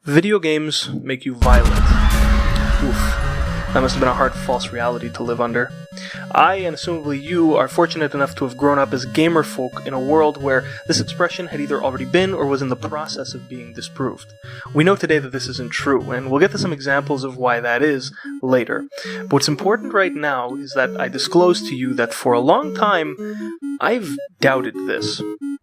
Video games make you violent. Oof. That must have been a hard false reality to live under. I, and assumably you, are fortunate enough to have grown up as gamer folk in a world where this expression had either already been or was in the process of being disproved. We know today that this isn't true, and we'll get to some examples of why that is later. But what's important right now is that I disclose to you that for a long time, I've doubted this.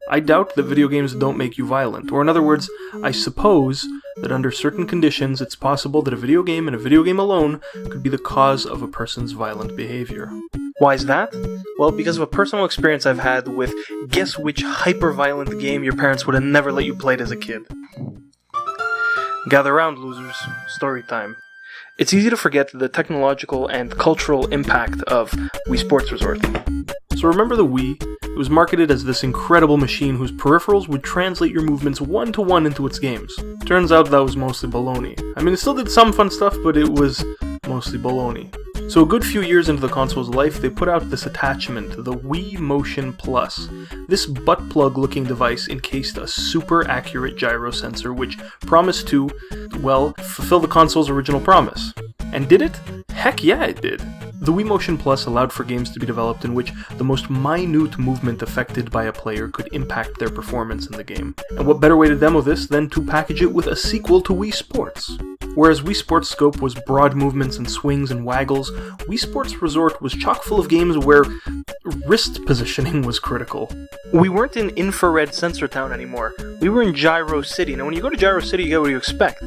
I doubt that video games don't make you violent, or in other words, I suppose that under certain conditions it's possible that a video game and a video game alone could be the cause of a person's violent behavior. Why is that? Well, because of a personal experience I've had with guess which hyper-violent game your parents would have never let you play as a kid. Gather round, losers. Story time. It's easy to forget the technological and cultural impact of Wii Sports Resort. So remember the Wii? It was marketed as this incredible machine whose peripherals would translate your movements one-to-one into its games. Turns out that was mostly baloney. I mean, it still did some fun stuff, but it was mostly baloney. So a good few years into the console's life, they put out this attachment, the Wii Motion Plus. This butt plug looking device encased a super accurate gyro sensor which promised to, well, fulfill the console's original promise. And did it? Heck yeah, it did. The Wii Motion Plus allowed for games to be developed in which the most minute movement affected by a player could impact their performance in the game. And what better way to demo this than to package it with a sequel to Wii Sports? Whereas Wii Sports Scope was broad movements and swings and waggles, Wii Sports Resort was chock full of games where wrist positioning was critical. We weren't in infrared sensor town anymore. We were in Gyro City. Now when you go to Gyro City, you get what you expect.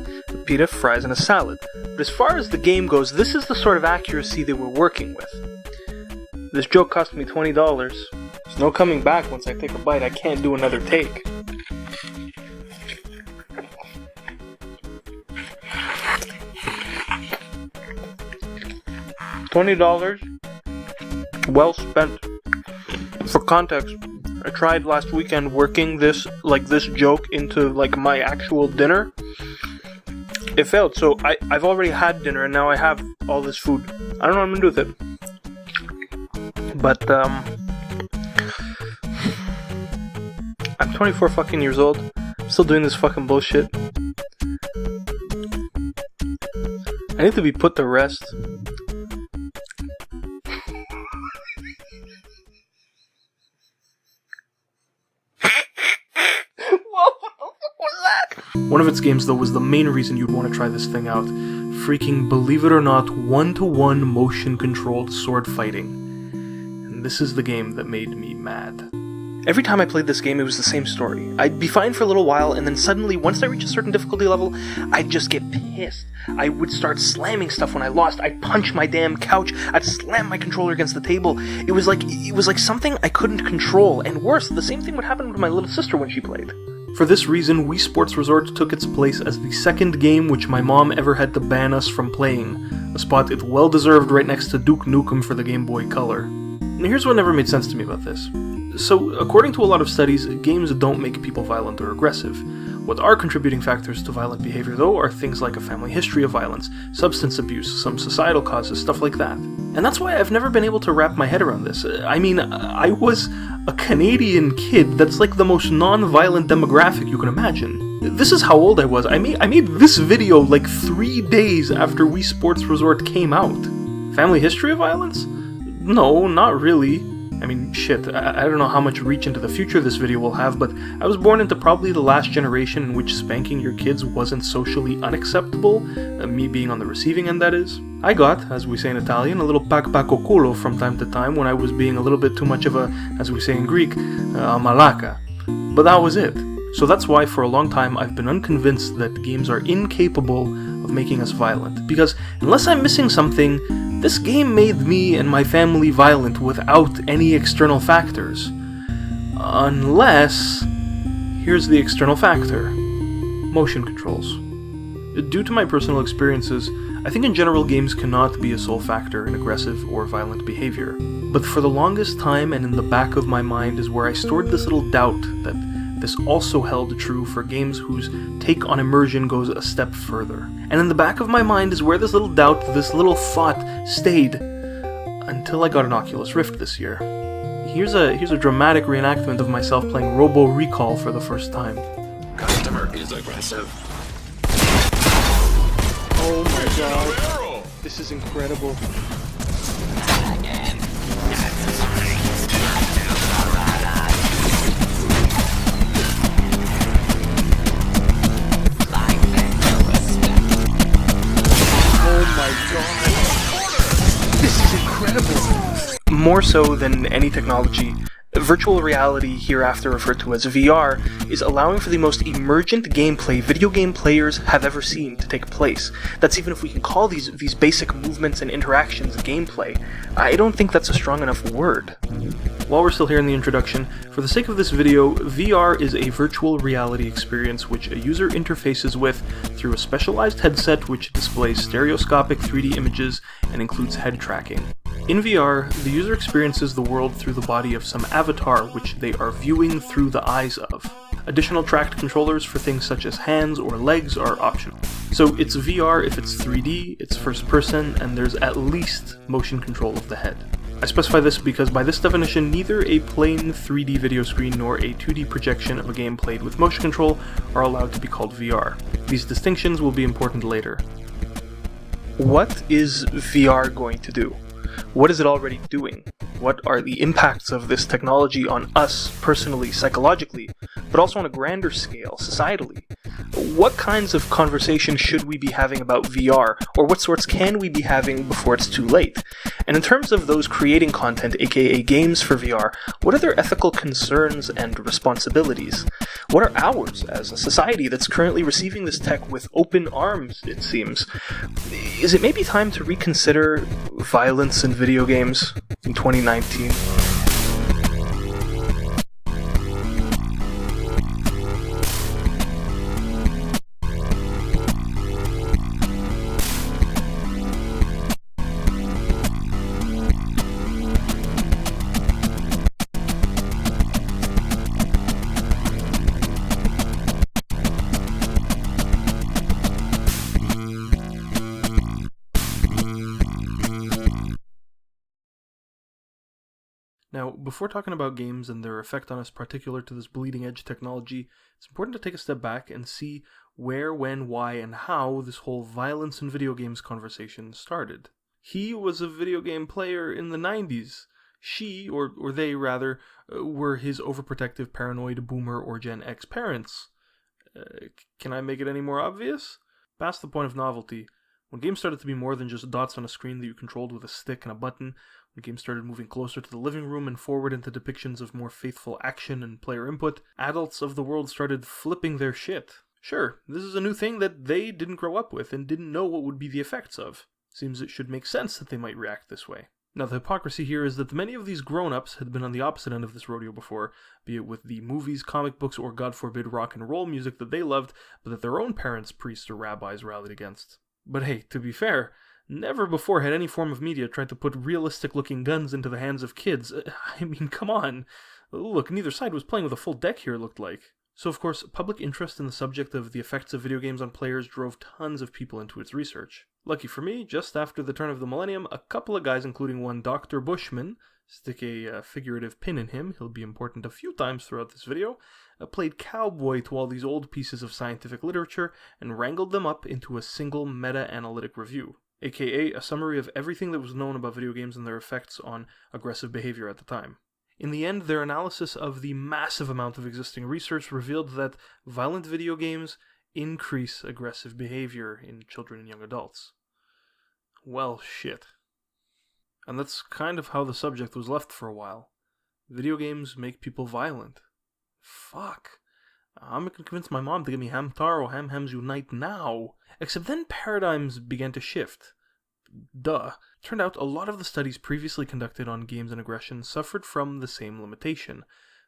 Pita, fries, and a salad. But as far as the game goes, this is the sort of accuracy they were working with. This joke cost me $20. There's no coming back once I take a bite. I can't do another take. $20, well spent. For context, I tried last weekend working this joke into my actual dinner. It failed, so I've already had dinner and now I have all this food. I don't know what I'm gonna do with it. But I'm 24 fucking years old. I'm still doing this fucking bullshit. I need to be put to rest. One of its games, though, was the main reason you'd want to try this thing out. Freaking, believe it or not, one-to-one motion-controlled sword fighting. And this is the game that made me mad. Every time I played this game, it was the same story. I'd be fine for a little while, and then suddenly, once I reach a certain difficulty level, I'd just get pissed. I would start slamming stuff when I lost. I'd punch my damn couch. I'd slam my controller against the table. It was like something I couldn't control. And worse, the same thing would happen with my little sister when she played. For this reason, Wii Sports Resort took its place as the second game which my mom ever had to ban us from playing, a spot it well deserved right next to Duke Nukem for the Game Boy Color. And here's what never made sense to me about this. So, according to a lot of studies, games don't make people violent or aggressive. What are contributing factors to violent behavior, though, are things like a family history of violence, substance abuse, some societal causes, stuff like that. And that's why I've never been able to wrap my head around this. I mean, I was a Canadian kid that's like the most non-violent demographic you can imagine. This is how old I was. I made this video 3 days after Wii Sports Resort came out. Family history of violence? No, not really. I mean, shit, I don't know how much reach into the future this video will have, but I was born into probably the last generation in which spanking your kids wasn't socially unacceptable, me being on the receiving end, that is. I got, as we say in Italian, a little pakpako culo from time to time when I was being a little bit too much of a, as we say in Greek, a malaka. But that was it. So that's why for a long time I've been unconvinced that games are incapable of making us violent, because unless I'm missing something, this game made me and my family violent without any external factors. Unless... here's the external factor. Motion controls. Due to my personal experiences, I think in general games cannot be a sole factor in aggressive or violent behavior. But for the longest time and in the back of my mind is where I stored this little doubt that this also held true for games whose take on immersion goes a step further. And in the back of my mind is where this little doubt, this little thought stayed until I got an Oculus Rift this year. Here's a dramatic reenactment of myself playing Robo Recall for the first time. Customer is aggressive. Oh my god. This is incredible. Oh my god. This is incredible. More so than any technology, virtual reality, hereafter referred to as VR, is allowing for the most emergent gameplay video game players have ever seen to take place. That's even if we can call these basic movements and interactions gameplay. I don't think that's a strong enough word. While we're still here in the introduction, for the sake of this video, VR is a virtual reality experience which a user interfaces with through a specialized headset which displays stereoscopic 3D images and includes head tracking. In VR, the user experiences the world through the body of some avatar which they are viewing through the eyes of. Additional tracked controllers for things such as hands or legs are optional. So it's VR if it's 3D, it's first person, and there's at least motion control of the head. I specify this because by this definition, neither a plain 3D video screen nor a 2D projection of a game played with motion control are allowed to be called VR. These distinctions will be important later. What is VR going to do? What is it already doing? What are the impacts of this technology on us personally, psychologically, but also on a grander scale, societally? What kinds of conversation should we be having about VR, or what sorts can we be having before it's too late? And in terms of those creating content, aka games for VR, what are their ethical concerns and responsibilities? What are ours as a society that's currently receiving this tech with open arms, it seems? Is it maybe time to reconsider violence in video games in 2019? Now, before talking about games and their effect on us particular to this bleeding-edge technology, it's important to take a step back and see where, when, why, and how this whole violence in video games conversation started. He was a video game player in the 90s. She, or they rather, were his overprotective paranoid boomer or Gen X parents. Can I make it any more obvious? Past the point of novelty, when games started to be more than just dots on a screen that you controlled with a stick and a button, when games started moving closer to the living room and forward into depictions of more faithful action and player input, adults of the world started flipping their shit. Sure, this is a new thing that they didn't grow up with and didn't know what would be the effects of. Seems it should make sense that they might react this way. Now, the hypocrisy here is that many of these grown-ups had been on the opposite end of this rodeo before, be it with the movies, comic books, or God forbid rock and roll music that they loved, but that their own parents, priests, or rabbis rallied against. But hey, to be fair, never before had any form of media tried to put realistic-looking guns into the hands of kids. I mean, come on. Look, neither side was playing with a full deck here, it looked like. So, of course, public interest in the subject of the effects of video games on players drove tons of people into its research. Lucky for me, just after the turn of the millennium, a couple of guys, including one Dr. Bushman, stick a figurative pin in him, he'll be important a few times throughout this video, played cowboy to all these old pieces of scientific literature and wrangled them up into a single meta-analytic review, aka a summary of everything that was known about video games and their effects on aggressive behavior at the time. In the end, their analysis of the massive amount of existing research revealed that violent video games increase aggressive behavior in children and young adults. Well, shit. And that's kind of how the subject was left for a while. Video games make people violent. Fuck. I'm gonna convince my mom to give me Ham Taro, Ham Hams Unite now. Except then paradigms began to shift. Duh. Turned out a lot of the studies previously conducted on games and aggression suffered from the same limitation,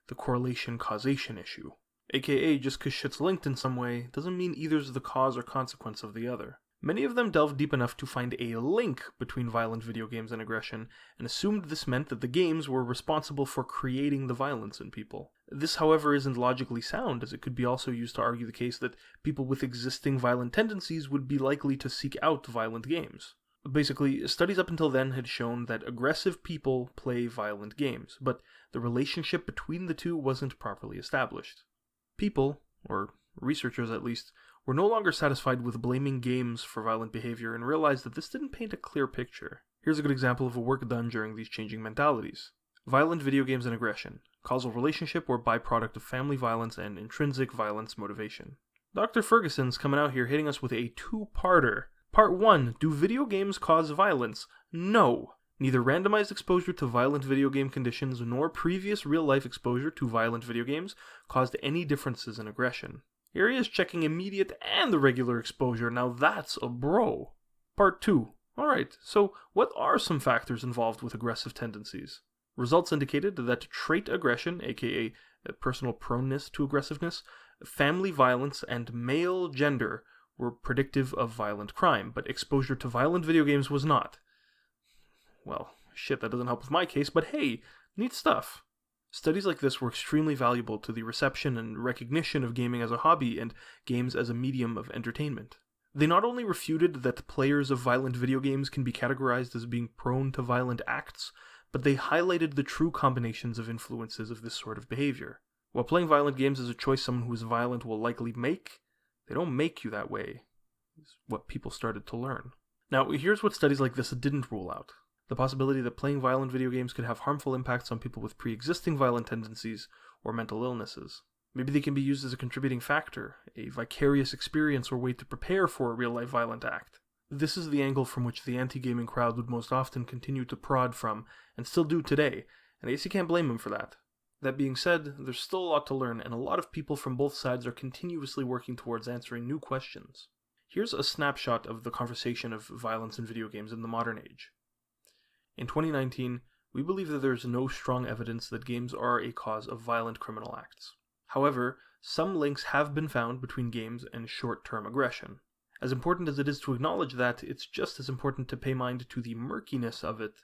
the correlation-causation issue. AKA, just cause shit's linked in some way, doesn't mean either's the cause or consequence of the other. Many of them delved deep enough to find a link between violent video games and aggression, and assumed this meant that the games were responsible for creating the violence in people. This, however, isn't logically sound, as it could be also used to argue the case that people with existing violent tendencies would be likely to seek out violent games. Basically, studies up until then had shown that aggressive people play violent games, but the relationship between the two wasn't properly established. People, or researchers at least, were no longer satisfied with blaming games for violent behavior and realized that this didn't paint a clear picture. Here's a good example of a work done during these changing mentalities. Violent video games and aggression, causal relationship or byproduct of family violence and intrinsic violence motivation. Dr. Ferguson's coming out here hitting us with a two-parter. Part 1, do video games cause violence? No. Neither randomized exposure to violent video game conditions nor previous real-life exposure to violent video games caused any differences in aggression. Here he is checking immediate and the regular exposure. Now that's a bro. Part 2. Alright, so what are some factors involved with aggressive tendencies? Results indicated that trait aggression, aka personal proneness to aggressiveness, family violence, and male gender were predictive of violent crime, but exposure to violent video games was not. Well, shit, that doesn't help with my case, but hey, neat stuff. Studies like this were extremely valuable to the reception and recognition of gaming as a hobby and games as a medium of entertainment. They not only refuted that players of violent video games can be categorized as being prone to violent acts, but they highlighted the true combinations of influences of this sort of behavior. While playing violent games is a choice someone who is violent will likely make, they don't make you that way, is what people started to learn. Now, here's what studies like this didn't rule out. The possibility that playing violent video games could have harmful impacts on people with pre-existing violent tendencies or mental illnesses. Maybe they can be used as a contributing factor, a vicarious experience or way to prepare for a real-life violent act. This is the angle from which the anti-gaming crowd would most often continue to prod from, and still do today, and I guess you can't blame them for that. That being said, there's still a lot to learn, and a lot of people from both sides are continuously working towards answering new questions. Here's a snapshot of the conversation of violence in video games in the modern age. In 2019, we believe that there is no strong evidence that games are a cause of violent criminal acts. However, some links have been found between games and short-term aggression. As important as it is to acknowledge that, it's just as important to pay mind to the murkiness of it.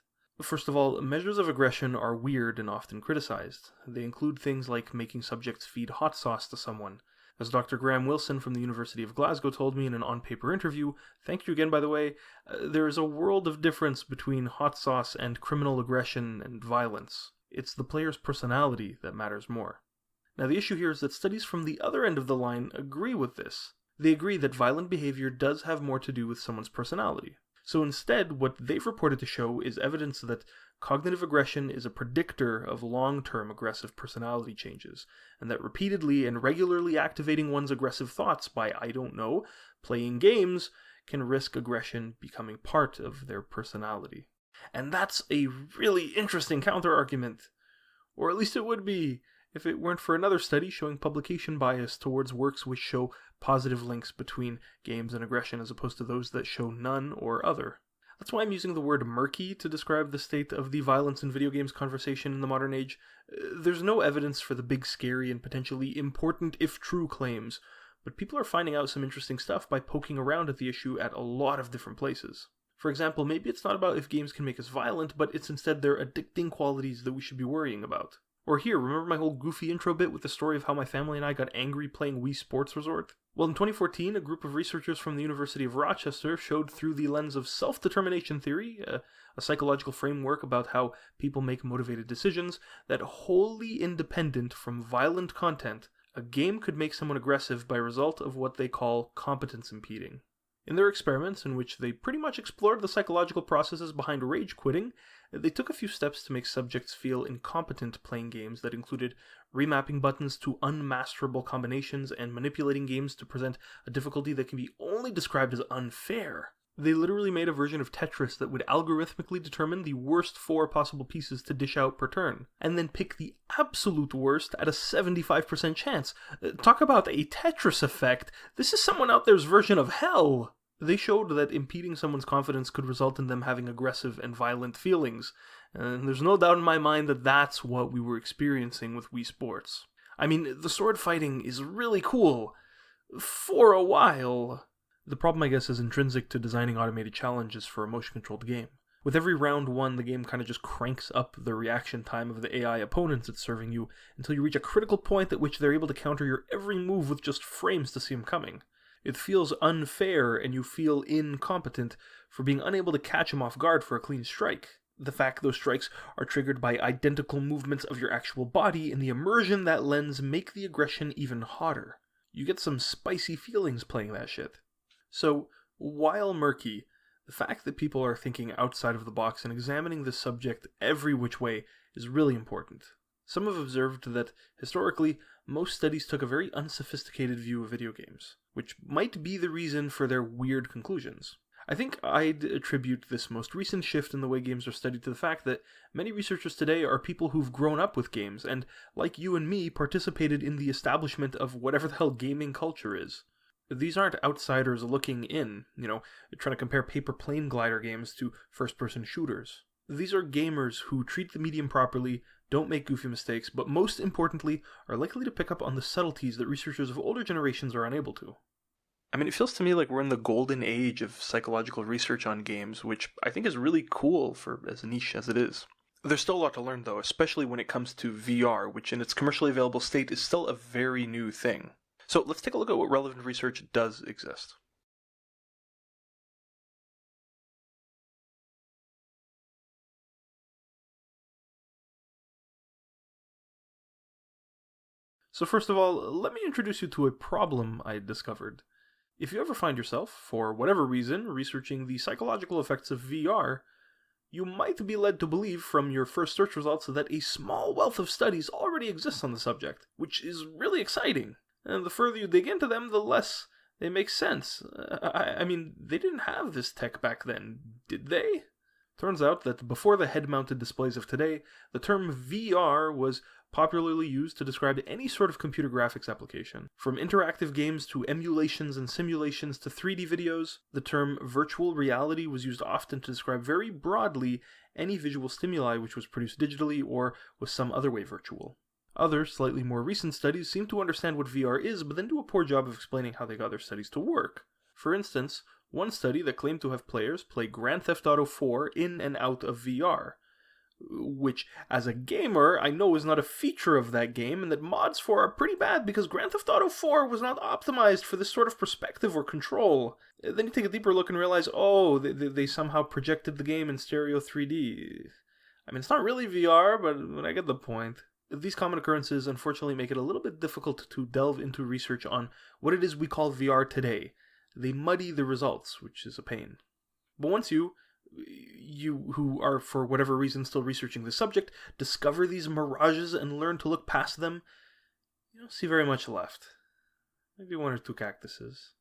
First of all, measures of aggression are weird and often criticized. They include things like making subjects feed hot sauce to someone. As Dr. Graham Wilson from the University of Glasgow told me in an on-paper interview, thank you again by the way, there is a world of difference between hot sauce and criminal aggression and violence. It's the player's personality that matters more. Now the issue here is that studies from the other end of the line agree with this. They agree that violent behavior does have more to do with someone's personality. So instead, what they've reported to show is evidence that cognitive aggression is a predictor of long-term aggressive personality changes, and that repeatedly and regularly activating one's aggressive thoughts by, playing games, can risk aggression becoming part of their personality. And that's a really interesting counter-argument. Or at least it would be, if it weren't for another study showing publication bias towards works which show positive links between games and aggression as opposed to those that show none or other. That's why I'm using the word murky to describe the state of the violence in video games conversation in the modern age. There's no evidence for the big, scary, and potentially important, if true, claims, but people are finding out some interesting stuff by poking around at the issue at a lot of different places. For example, maybe it's not about if games can make us violent, but it's instead their addicting qualities that we should be worrying about. Or here, remember my whole goofy intro bit with the story of how my family and I got angry playing Wii Sports Resort? Well, in 2014, a group of researchers from the University of Rochester showed through the lens of self-determination theory, a psychological framework about how people make motivated decisions, that wholly independent from violent content, a game could make someone aggressive by result of what they call competence impeding. In their experiments, in which they pretty much explored the psychological processes behind rage quitting, they took a few steps to make subjects feel incompetent playing games that included remapping buttons to unmasterable combinations and manipulating games to present a difficulty that can be only described as unfair. They literally made a version of Tetris that would algorithmically determine the worst 4 possible pieces to dish out per turn, and then pick the absolute worst at a 75% chance. Talk about a Tetris effect. This is someone out there's version of hell. They showed that impeding someone's confidence could result in them having aggressive and violent feelings, and there's no doubt in my mind that that's what we were experiencing with Wii Sports. I mean, the sword fighting is really cool. For a while. The problem, I guess, is intrinsic to designing automated challenges for a motion-controlled game. With every round won, the game kind of just cranks up the reaction time of the AI opponents it's serving you until you reach a critical point at which they're able to counter your every move with just frames to see them coming. It feels unfair, and you feel incompetent for being unable to catch him off guard for a clean strike. The fact those strikes are triggered by identical movements of your actual body and the immersion that lends make the aggression even hotter. You get some spicy feelings playing that shit. So, while murky, the fact that people are thinking outside of the box and examining the subject every which way is really important. Some have observed that, historically, most studies took a very unsophisticated view of video games, which might be the reason for their weird conclusions. I think I'd attribute this most recent shift in the way games are studied to the fact that many researchers today are people who've grown up with games and, like you and me, participated in the establishment of whatever the hell gaming culture is. These aren't outsiders looking in, trying to compare paper plane glider games to first-person shooters. These are gamers who treat the medium properly, don't make goofy mistakes, but most importantly, are likely to pick up on the subtleties that researchers of older generations are unable to. I mean, it feels to me like we're in the golden age of psychological research on games, which I think is really cool for as niche as it is. There's still a lot to learn, though, especially when it comes to VR, which in its commercially available state is still a very new thing. So let's take a look at what relevant research does exist. So first of all, let me introduce you to a problem I discovered. If you ever find yourself, for whatever reason, researching the psychological effects of VR, you might be led to believe from your first search results that a small wealth of studies already exists on the subject, which is really exciting. And the further you dig into them, the less they make sense. I mean, they didn't have this tech back then, did they? Turns out that before the head-mounted displays of today, the term VR was popularly used to describe any sort of computer graphics application. From interactive games to emulations and simulations to 3D videos, the term virtual reality was used often to describe very broadly any visual stimuli which was produced digitally or was some other way virtual. Other, slightly more recent studies seem to understand what VR is, but then do a poor job of explaining how they got their studies to work. For instance, one study that claimed to have players play Grand Theft Auto 4 in and out of VR, which, as a gamer, I know is not a feature of that game, and that mods for are pretty bad because Grand Theft Auto 4 was not optimized for this sort of perspective or control. Then you take a deeper look and realize, they somehow projected the game in stereo 3D. I mean, it's not really VR, but I get the point. These common occurrences unfortunately make it a little bit difficult to delve into research on what it is we call VR today. They muddy the results, which is a pain. But once you who are for whatever reason still researching the subject, discover these mirages and learn to look past them, you don't see very much left. Maybe one or two cactuses.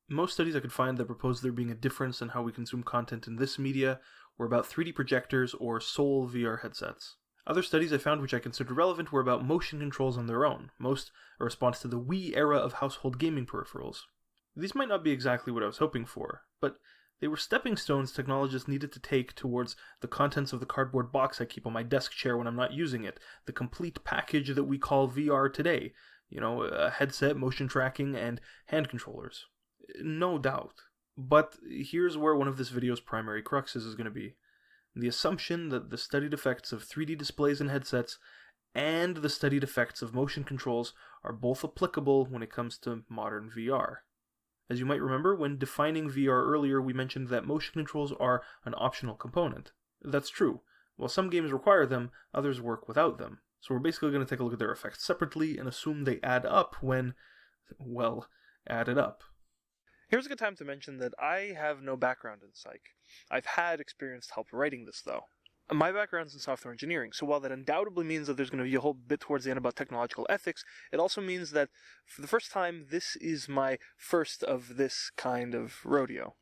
Most studies I could find that propose there being a difference in how we consume content in this media were about 3D projectors or sole VR headsets. Other studies I found which I considered relevant were about motion controls on their own, most a response to the Wii era of household gaming peripherals. These might not be exactly what I was hoping for, but they were stepping stones technologists needed to take towards the contents of the cardboard box I keep on my desk chair when I'm not using it, the complete package that we call VR today, a headset, motion tracking, and hand controllers. No doubt. But here's where one of this video's primary cruxes is going to be. The assumption that the studied effects of 3D displays and headsets and the studied effects of motion controls are both applicable when it comes to modern VR. As you might remember, when defining VR earlier, we mentioned that motion controls are an optional component. That's true. While some games require them, others work without them. So we're basically going to take a look at their effects separately and assume they add up when, added up. Here's a good time to mention that I have no background in psych. I've had experienced help writing this, though. My background's in software engineering, so while that undoubtedly means that there's going to be a whole bit towards the end about technological ethics, it also means that, for the first time, this is my first of this kind of rodeo.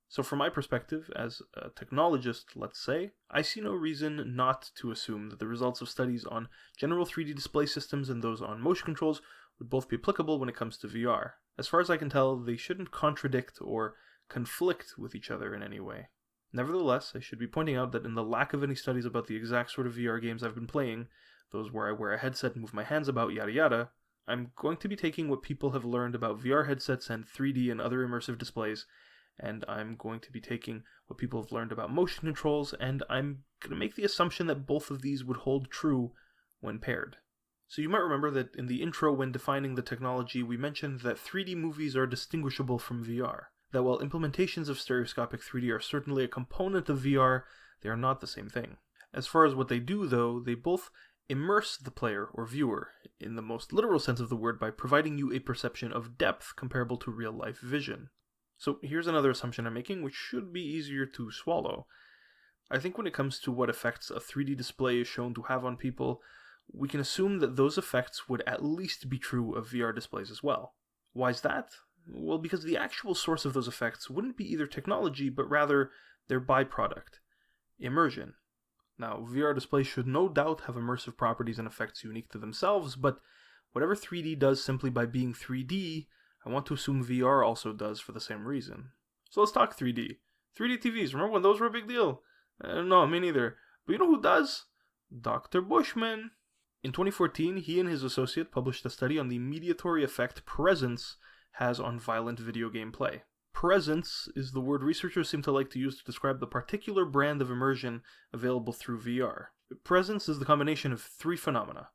So from my perspective, as a technologist, let's say, I see no reason not to assume that the results of studies on general 3D display systems and those on motion controls would both be applicable when it comes to VR. As far as I can tell, they shouldn't contradict or conflict with each other in any way. Nevertheless, I should be pointing out that in the lack of any studies about the exact sort of VR games I've been playing, those where I wear a headset and move my hands about, yada yada, I'm going to be taking what people have learned about VR headsets and 3D and other immersive displays, and I'm going to be taking what people have learned about motion controls, and I'm going to make the assumption that both of these would hold true when paired. So you might remember that in the intro when defining the technology, we mentioned that 3D movies are distinguishable from VR. That while implementations of stereoscopic 3D are certainly a component of VR, they are not the same thing. As far as what they do, though, they both immerse the player or viewer in the most literal sense of the word by providing you a perception of depth comparable to real-life vision. So here's another assumption I'm making, which should be easier to swallow. I think when it comes to what effects a 3D display is shown to have on people, we can assume that those effects would at least be true of VR displays as well. Why is that? Well, because the actual source of those effects wouldn't be either technology, but rather their byproduct, immersion. Now, VR displays should no doubt have immersive properties and effects unique to themselves, but whatever 3D does simply by being 3D, I want to assume VR also does for the same reason. So let's talk 3D. 3D TVs, remember when those were a big deal? No, me neither. But you know who does? Dr. Bushman. In 2014, he and his associate published a study on the mediatory effect presence has on violent video game play. Presence is the word researchers seem to like to use to describe the particular brand of immersion available through VR. Presence is the combination of three phenomena: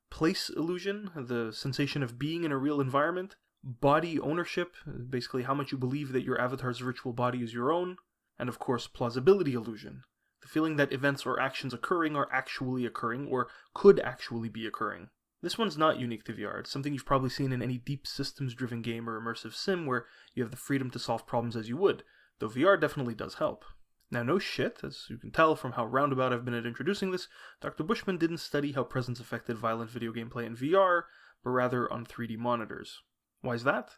place illusion, the sensation of being in a real environment; body ownership, basically how much you believe that your avatar's virtual body is your own; and of course plausibility illusion, the feeling that events or actions occurring are actually occurring or could actually be occurring. This one's not unique to VR. It's something you've probably seen in any deep systems-driven game or immersive sim where you have the freedom to solve problems as you would, though VR definitely does help. Now, no shit, as you can tell from how roundabout I've been at introducing this, Dr. Bushman didn't study how presence affected violent video gameplay in VR, but rather on 3D monitors. Why is that?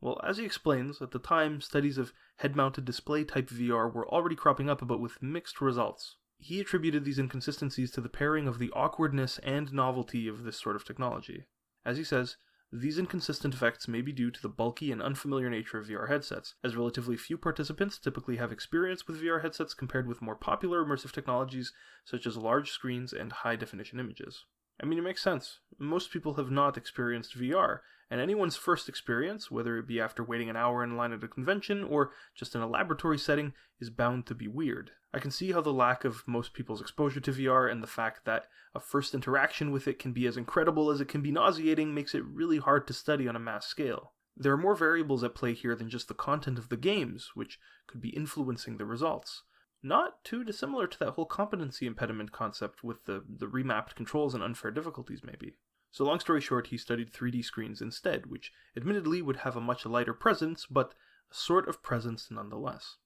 Well, as he explains, at the time, studies of head-mounted display-type VR were already cropping up, but with mixed results. He attributed these inconsistencies to the pairing of the awkwardness and novelty of this sort of technology. As he says, these inconsistent effects may be due to the bulky and unfamiliar nature of VR headsets, as relatively few participants typically have experience with VR headsets compared with more popular immersive technologies such as large screens and high-definition images. I mean, it makes sense. Most people have not experienced VR, and anyone's first experience, whether it be after waiting an hour in line at a convention or just in a laboratory setting, is bound to be weird. I can see how the lack of most people's exposure to VR and the fact that a first interaction with it can be as incredible as it can be nauseating makes it really hard to study on a mass scale. There are more variables at play here than just the content of the games, which could be influencing the results. Not too dissimilar to that whole competency impediment concept with the remapped controls and unfair difficulties, maybe. So long story short, he studied 3D screens instead, which admittedly would have a much lighter presence, but a sort of presence nonetheless.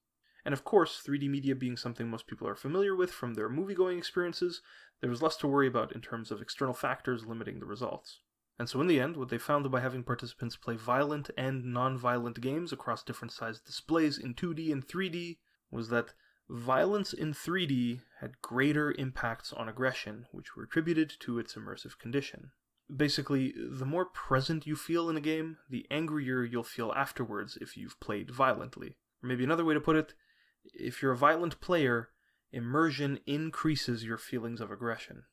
And of course, 3D media being something most people are familiar with from their movie-going experiences, there was less to worry about in terms of external factors limiting the results. And so in the end, what they found by having participants play violent and non-violent games across different sized displays in 2D and 3D was that violence in 3D had greater impacts on aggression, which were attributed to its immersive condition. Basically, the more present you feel in a game, the angrier you'll feel afterwards if you've played violently. Or maybe another way to put it, if you're a violent player, immersion increases your feelings of aggression.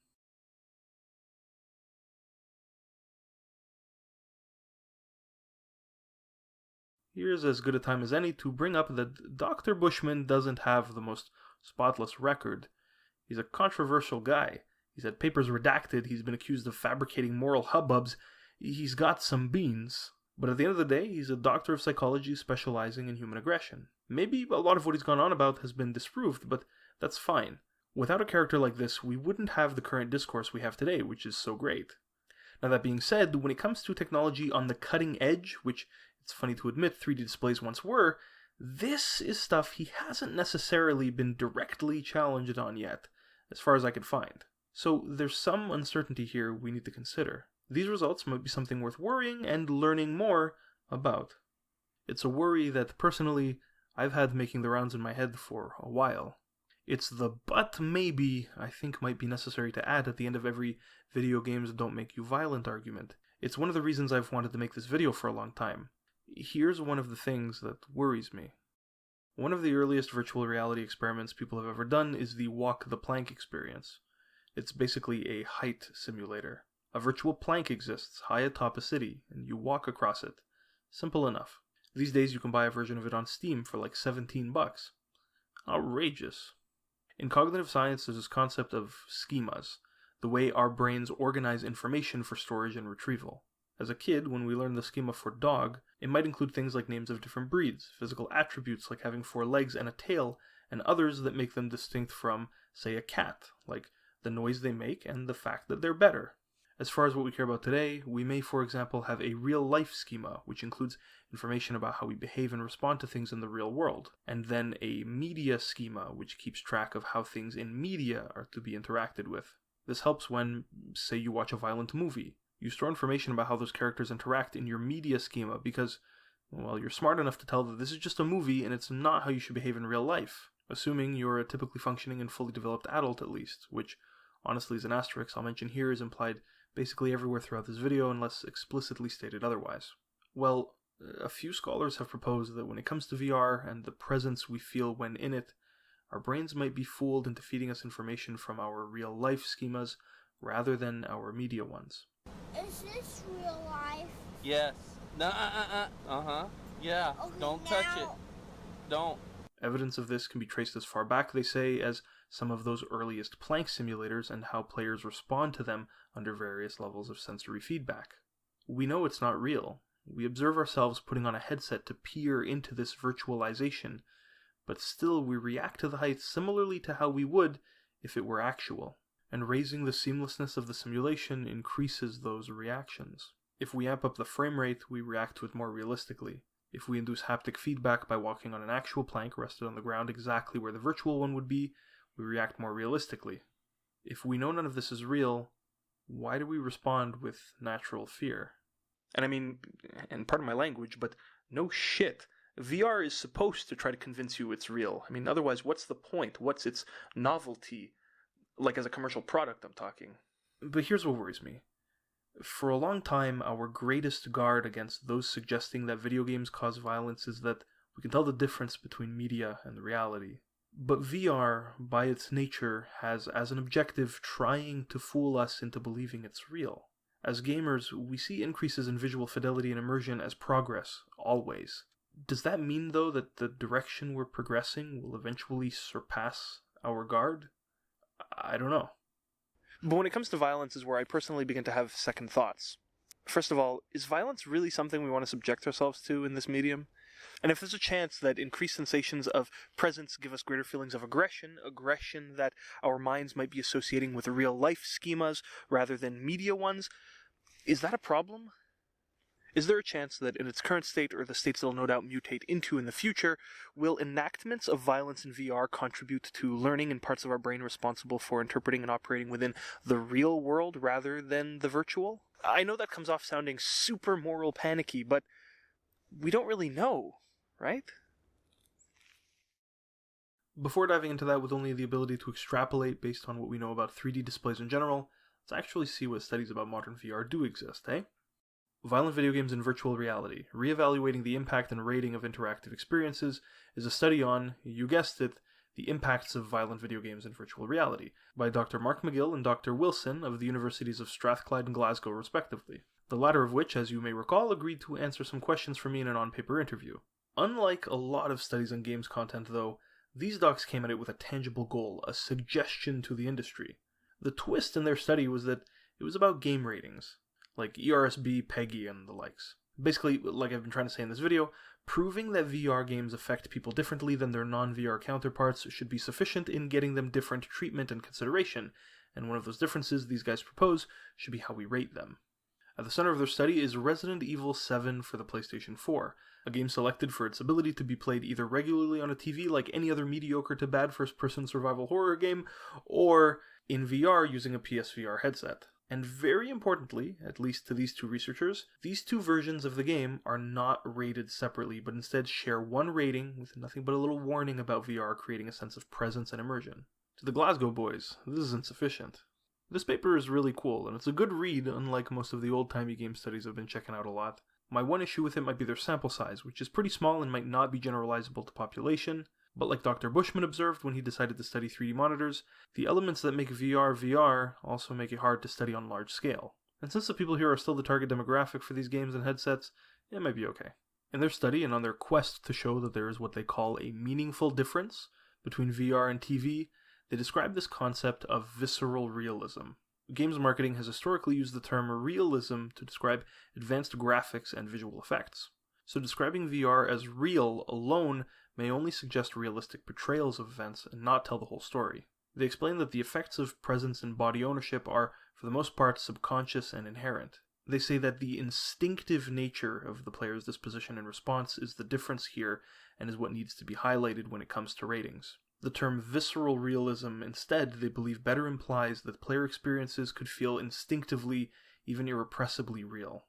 Here's as good a time as any to bring up that Dr. Bushman doesn't have the most spotless record. He's a controversial guy. He's had papers redacted, he's been accused of fabricating moral hubbubs, he's got some beans. But at the end of the day, he's a doctor of psychology specializing in human aggression. Maybe a lot of what he's gone on about has been disproved, but that's fine. Without a character like this, we wouldn't have the current discourse we have today, which is so great. Now that being said, when it comes to technology on the cutting edge, which it's funny to admit 3D displays once were, this is stuff he hasn't necessarily been directly challenged on yet, as far as I could find. So there's some uncertainty here we need to consider. These results might be something worth worrying and learning more about. It's a worry that, personally, I've had making the rounds in my head for a while. It's the but maybe I think might be necessary to add at the end of every video games don't make you violent argument. It's one of the reasons I've wanted to make this video for a long time. Here's one of the things that worries me. One of the earliest virtual reality experiments people have ever done is the walk the plank experience. It's basically a height simulator. A virtual plank exists high atop a city, and you walk across it. Simple enough. These days you can buy a version of it on Steam for like $17. Outrageous. In cognitive science, there's this concept of schemas, the way our brains organize information for storage and retrieval. As a kid, when we learned the schema for dog, it might include things like names of different breeds, physical attributes like having 4 legs and a tail, and others that make them distinct from, say, a cat, like the noise they make, and the fact that they're better. As far as what we care about today, we may, for example, have a real-life schema, which includes information about how we behave and respond to things in the real world, and then a media schema, which keeps track of how things in media are to be interacted with. This helps when, say, you watch a violent movie. You store information about how those characters interact in your media schema because, well, you're smart enough to tell that this is just a movie and it's not how you should behave in real life, assuming you're a typically functioning and fully developed adult at least, which, honestly, is an asterisk I'll mention here is implied basically everywhere throughout this video unless explicitly stated otherwise. Well, a few scholars have proposed that when it comes to VR and the presence we feel when in it, our brains might be fooled into feeding us information from our real-life schemas rather than our media ones. Is this real life? Yes. Uh-huh. Yeah. Okay, Don't touch it. Don't. Evidence of this can be traced as far back, they say, as some of those earliest Planck simulators and how players respond to them under various levels of sensory feedback. We know it's not real. We observe ourselves putting on a headset to peer into this virtualization, but still we react to the height similarly to how we would if it were actual, and raising the seamlessness of the simulation increases those reactions. If we amp up the frame rate, we react to it more realistically. If we induce haptic feedback by walking on an actual plank rested on the ground exactly where the virtual one would be, we react more realistically. If we know none of this is real, why do we respond with natural fear? And I mean, and pardon my language, but no shit. VR is supposed to try to convince you it's real. I mean, otherwise, what's the point? What's its novelty? Like as a commercial product, I'm talking. But here's what worries me. For a long time, our greatest guard against those suggesting that video games cause violence is that we can tell the difference between media and reality. But VR, by its nature, has as an objective trying to fool us into believing it's real. As gamers, we see increases in visual fidelity and immersion as progress, always. Does that mean, though, that the direction we're progressing will eventually surpass our guard? I don't know. But when it comes to violence is where I personally begin to have second thoughts. First of all, is violence really something we want to subject ourselves to in this medium? And if there's a chance that increased sensations of presence give us greater feelings of aggression that our minds might be associating with real-life schemas rather than media ones, is that a problem? Is there a chance that in its current state, or the states it'll no doubt mutate into in the future, will enactments of violence in VR contribute to learning in parts of our brain responsible for interpreting and operating within the real world rather than the virtual? I know that comes off sounding super moral panicky, but we don't really know, right? Before diving into that with only the ability to extrapolate based on what we know about 3D displays in general, let's actually see what studies about modern VR do exist, eh? Violent Video Games in Virtual Reality, Reevaluating the Impact and Rating of Interactive Experiences, is a study on, you guessed it, the impacts of violent video games in virtual reality, by Dr. Mark McGill and Dr. Wilson of the Universities of Strathclyde and Glasgow, respectively. The latter of which, as you may recall, agreed to answer some questions for me in an on-paper interview. Unlike a lot of studies on games content, though, these docs came at it with a tangible goal, a suggestion to the industry. The twist in their study was that it was about game ratings, like ERSB, PEGI, and the likes. Basically, like I've been trying to say in this video, proving that VR games affect people differently than their non-VR counterparts should be sufficient in getting them different treatment and consideration, and one of those differences these guys propose should be how we rate them. At the center of their study is Resident Evil 7 for the PlayStation 4, a game selected for its ability to be played either regularly on a TV like any other mediocre to bad first-person survival horror game, or in VR using a PSVR headset. And very importantly, at least to these two researchers, these two versions of the game are not rated separately, but instead share one rating with nothing but a little warning about VR creating a sense of presence and immersion. To the Glasgow boys, this is insufficient. This paper is really cool, and it's a good read, unlike most of the old-timey game studies I've been checking out a lot. My one issue with it might be their sample size, which is pretty small and might not be generalizable to population, but like Dr. Bushman observed when he decided to study 3D monitors, the elements that make VR VR also make it hard to study on large scale. And since the people here are still the target demographic for these games and headsets, it might be okay. In their study and on their quest to show that there is what they call a meaningful difference between VR and TV, they describe this concept of visceral realism. Games marketing has historically used the term realism to describe advanced graphics and visual effects. So describing VR as real alone may only suggest realistic portrayals of events and not tell the whole story. They explain that the effects of presence and body ownership are, for the most part, subconscious and inherent. They say that the instinctive nature of the player's disposition and response is the difference here and is what needs to be highlighted when it comes to ratings. The term visceral realism, instead, they believe better implies that player experiences could feel instinctively, even irrepressibly real.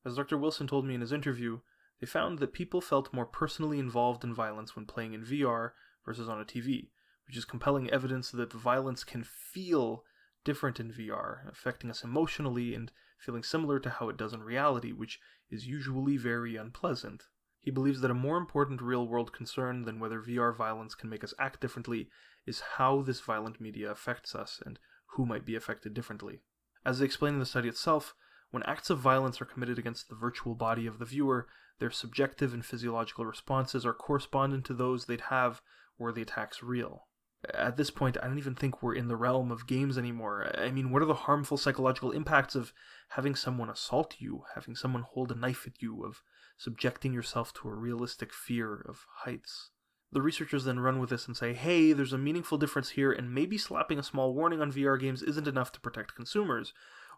As Dr. Wilson told me in his interview, they found that people felt more personally involved in violence when playing in VR versus on a TV, which is compelling evidence that violence can feel different in VR, affecting us emotionally and feeling similar to how it does in reality, which is usually very unpleasant. He believes that a more important real-world concern than whether VR violence can make us act differently is how this violent media affects us and who might be affected differently. As they explain in the study itself, when acts of violence are committed against the virtual body of the viewer, their subjective and physiological responses are correspondent to those they'd have were the attacks real. At this point, I don't even think we're in the realm of games anymore. I mean, what are the harmful psychological impacts of having someone assault you, having someone hold a knife at you, of subjecting yourself to a realistic fear of heights? The researchers then run with this and say, hey, there's a meaningful difference here, and maybe slapping a small warning on VR games isn't enough to protect consumers.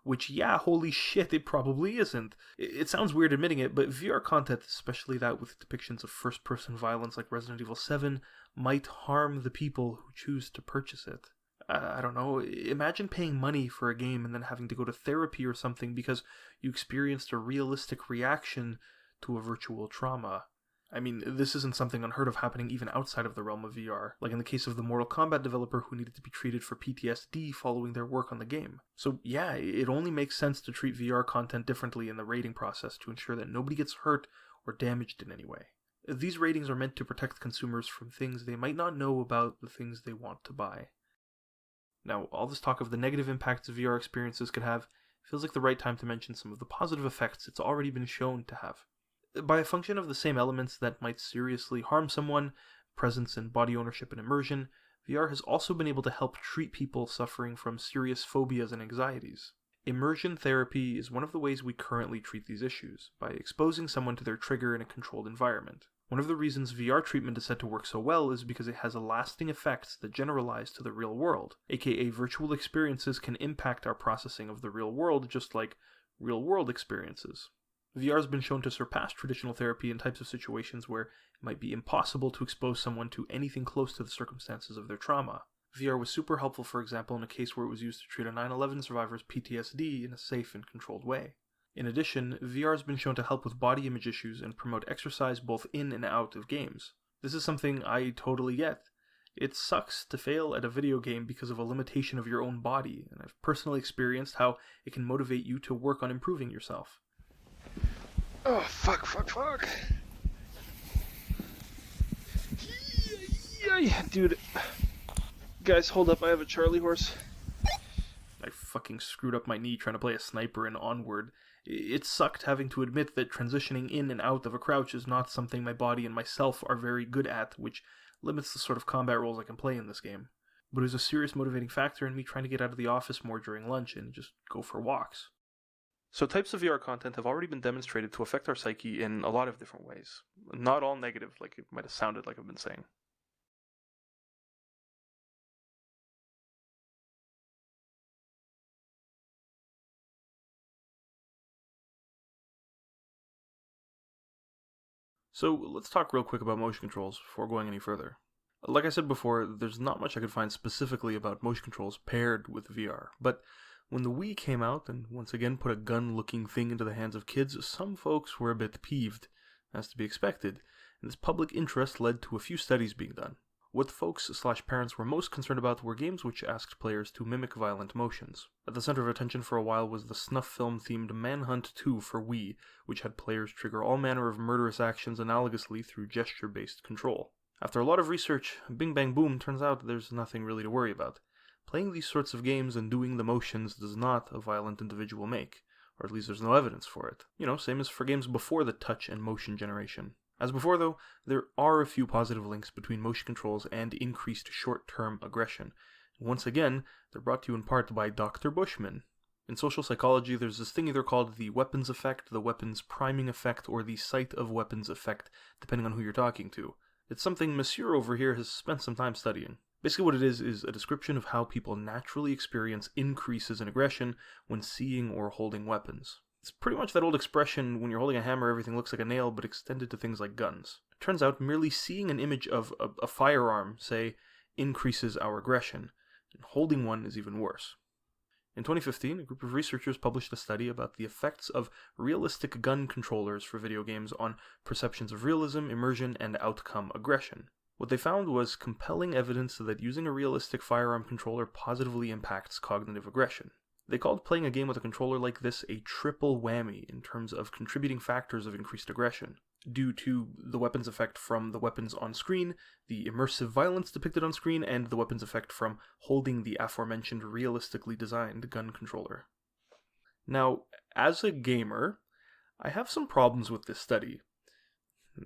Which, yeah, holy shit, it probably isn't. It sounds weird admitting it, but VR content, especially that with depictions of first-person violence like Resident Evil 7, might harm the people who choose to purchase it. I don't know, imagine paying money for a game and then having to go to therapy or something because you experienced a realistic reaction to a virtual trauma. I mean, this isn't something unheard of happening even outside of the realm of VR, like in the case of the Mortal Kombat developer who needed to be treated for PTSD following their work on the game. So yeah, it only makes sense to treat VR content differently in the rating process to ensure that nobody gets hurt or damaged in any way. These ratings are meant to protect consumers from things they might not know about the things they want to buy. Now, all this talk of the negative impacts VR experiences could have feels like the right time to mention some of the positive effects it's already been shown to have. By a function of the same elements that might seriously harm someone, presence and body ownership and immersion, VR has also been able to help treat people suffering from serious phobias and anxieties. Immersion therapy is one of the ways we currently treat these issues, by exposing someone to their trigger in a controlled environment. One of the reasons VR treatment is said to work so well is because it has a lasting effects that generalize to the real world, aka virtual experiences can impact our processing of the real world just like real-world experiences. VR has been shown to surpass traditional therapy in types of situations where it might be impossible to expose someone to anything close to the circumstances of their trauma. VR was super helpful, for example, in a case where it was used to treat a 9/11 survivor's PTSD in a safe and controlled way. In addition, VR has been shown to help with body image issues and promote exercise both in and out of games. This is something I totally get. It sucks to fail at a video game because of a limitation of your own body, and I've personally experienced how it can motivate you to work on improving yourself. Oh, fuck. Yeah, dude. Guys, hold up, I have a Charlie horse. I fucking screwed up my knee trying to play a sniper in Onward. It sucked having to admit that transitioning in and out of a crouch is not something my body and myself are very good at, which limits the sort of combat roles I can play in this game. But it was a serious motivating factor in me trying to get out of the office more during lunch and just go for walks. So types of VR content have already been demonstrated to affect our psyche in a lot of different ways. Not all negative, like it might have sounded like I've been saying. So let's talk real quick about motion controls before going any further. Like I said before, there's not much I could find specifically about motion controls paired with VR, but when the Wii came out and once again put a gun-looking thing into the hands of kids, some folks were a bit peeved, as to be expected, and this public interest led to a few studies being done. What folks/parents were most concerned about were games which asked players to mimic violent motions. At the center of attention for a while was the snuff film-themed Manhunt 2 for Wii, which had players trigger all manner of murderous actions analogously through gesture-based control. After a lot of research, bing bang boom, turns out there's nothing really to worry about. Playing these sorts of games and doing the motions does not a violent individual make, or at least there's no evidence for it. Same as for games before the touch and motion generation. As before though, there are a few positive links between motion controls and increased short-term aggression. Once again, they're brought to you in part by Dr. Bushman. In social psychology, there's this thing either called the weapons effect, the weapons priming effect, or the sight of weapons effect, depending on who you're talking to. It's something Monsieur over here has spent some time studying. Basically what it is a description of how people naturally experience increases in aggression when seeing or holding weapons. It's pretty much that old expression, when you're holding a hammer everything looks like a nail, but extended to things like guns. It turns out merely seeing an image of a firearm, say, increases our aggression, and holding one is even worse. In 2015, a group of researchers published a study about the effects of realistic gun controllers for video games on perceptions of realism, immersion, and outcome aggression. What they found was compelling evidence that using a realistic firearm controller positively impacts cognitive aggression. They called playing a game with a controller like this a triple whammy in terms of contributing factors of increased aggression, due to the weapon's effect from the weapons on screen, the immersive violence depicted on screen, and the weapon's effect from holding the aforementioned realistically designed gun controller. Now, as a gamer, I have some problems with this study.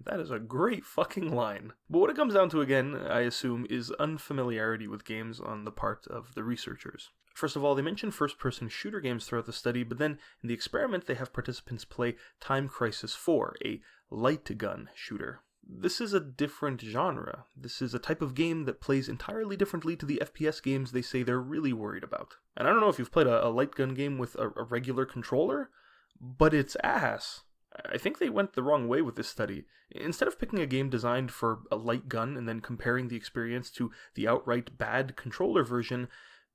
That is a great fucking line. But what it comes down to again, I assume, is unfamiliarity with games on the part of the researchers. First of all, they mention first-person shooter games throughout the study, but then in the experiment they have participants play Time Crisis 4, a light gun shooter. This is a different genre. This is a type of game that plays entirely differently to the FPS games they say they're really worried about. And I don't know if you've played a light gun game with a regular controller, but it's ass. I think they went the wrong way with this study. Instead of picking a game designed for a light gun and then comparing the experience to the outright bad controller version,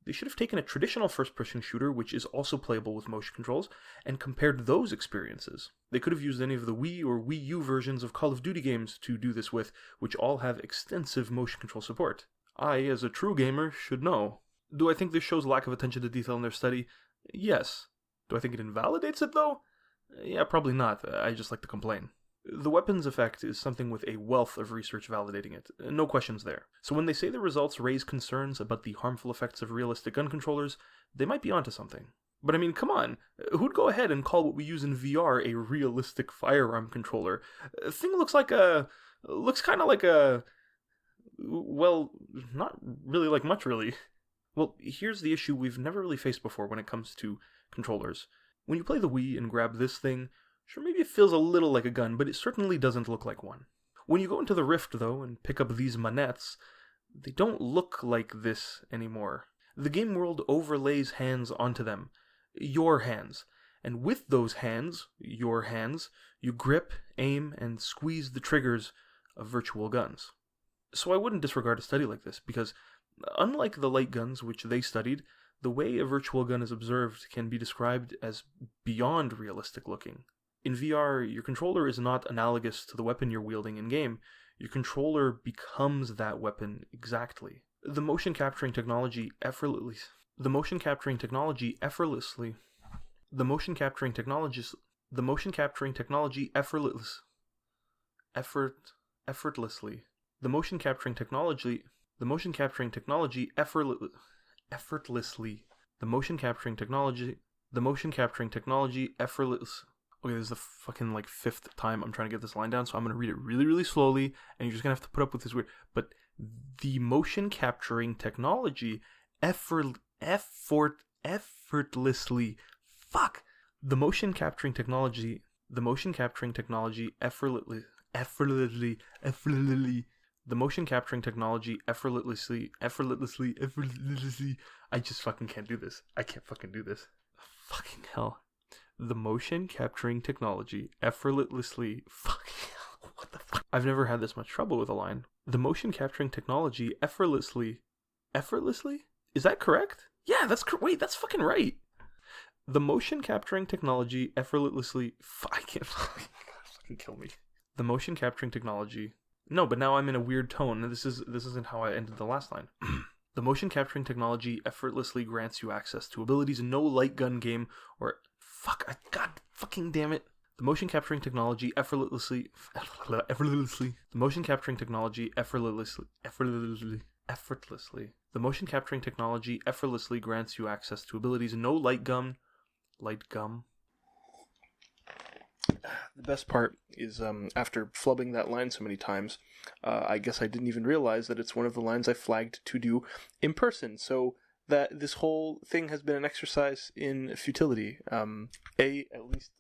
they should have taken a traditional first-person shooter, which is also playable with motion controls, and compared those experiences. They could have used any of the Wii or Wii U versions of Call of Duty games to do this with, which all have extensive motion control support. I, as a true gamer, should know. Do I think this shows lack of attention to detail in their study? Yes. Do I think it invalidates it, though? Yeah, probably not. I just like to complain. The weapons effect is something with a wealth of research validating it. No questions there. So when they say the results raise concerns about the harmful effects of realistic gun controllers, they might be onto something. But I mean, come on. Who'd go ahead and call what we use in VR a realistic firearm controller? The thing looks kind of like a... well, not really like much, really. Well, here's the issue we've never really faced before when it comes to controllers. When you play the Wii and grab this thing, sure, maybe it feels a little like a gun, but it certainly doesn't look like one. When you go into the Rift, though, and pick up these manettes, they don't look like this anymore. The game world overlays hands onto them. Your hands. And with those hands, your hands, you grip, aim, and squeeze the triggers of virtual guns. So I wouldn't disregard a study like this, because unlike the light guns which they studied, the way a virtual gun is observed can be described as beyond realistic looking. In VR, your controller is not analogous to the weapon you're wielding in-game. Your controller becomes that weapon exactly. The motion capturing technology effortlessly Okay, this is the fucking fifth time I'm trying to get this line down, so I'm going to read it really, really slowly, and you're just going to have to put up with this weird. But the motion capturing technology effortlessly. Fuck! The motion capturing technology effortlessly. The motion capturing technology effortlessly. I just fucking can't do this. I can't fucking do this. Fucking hell. The motion capturing technology effortlessly. Fucking hell. What the fuck? I've never had this much trouble with a line. The motion capturing technology effortlessly. Effortlessly? Is that correct? Yeah, wait, that's fucking right. The motion capturing technology effortlessly. I can't fucking kill me. The motion capturing technology. No, but now I'm in a weird tone. This isn't how I ended the last line. The motion capturing technology effortlessly grants you access to abilities no light gun game or God fucking damn it. The motion capturing technology effortlessly. The motion capturing technology effortlessly. The motion capturing technology effortlessly grants you access to abilities no light gum. The best part is, after flubbing that line so many times, I guess I didn't even realize that it's one of the lines I flagged to do in person, so that this whole thing has been an exercise in futility. At least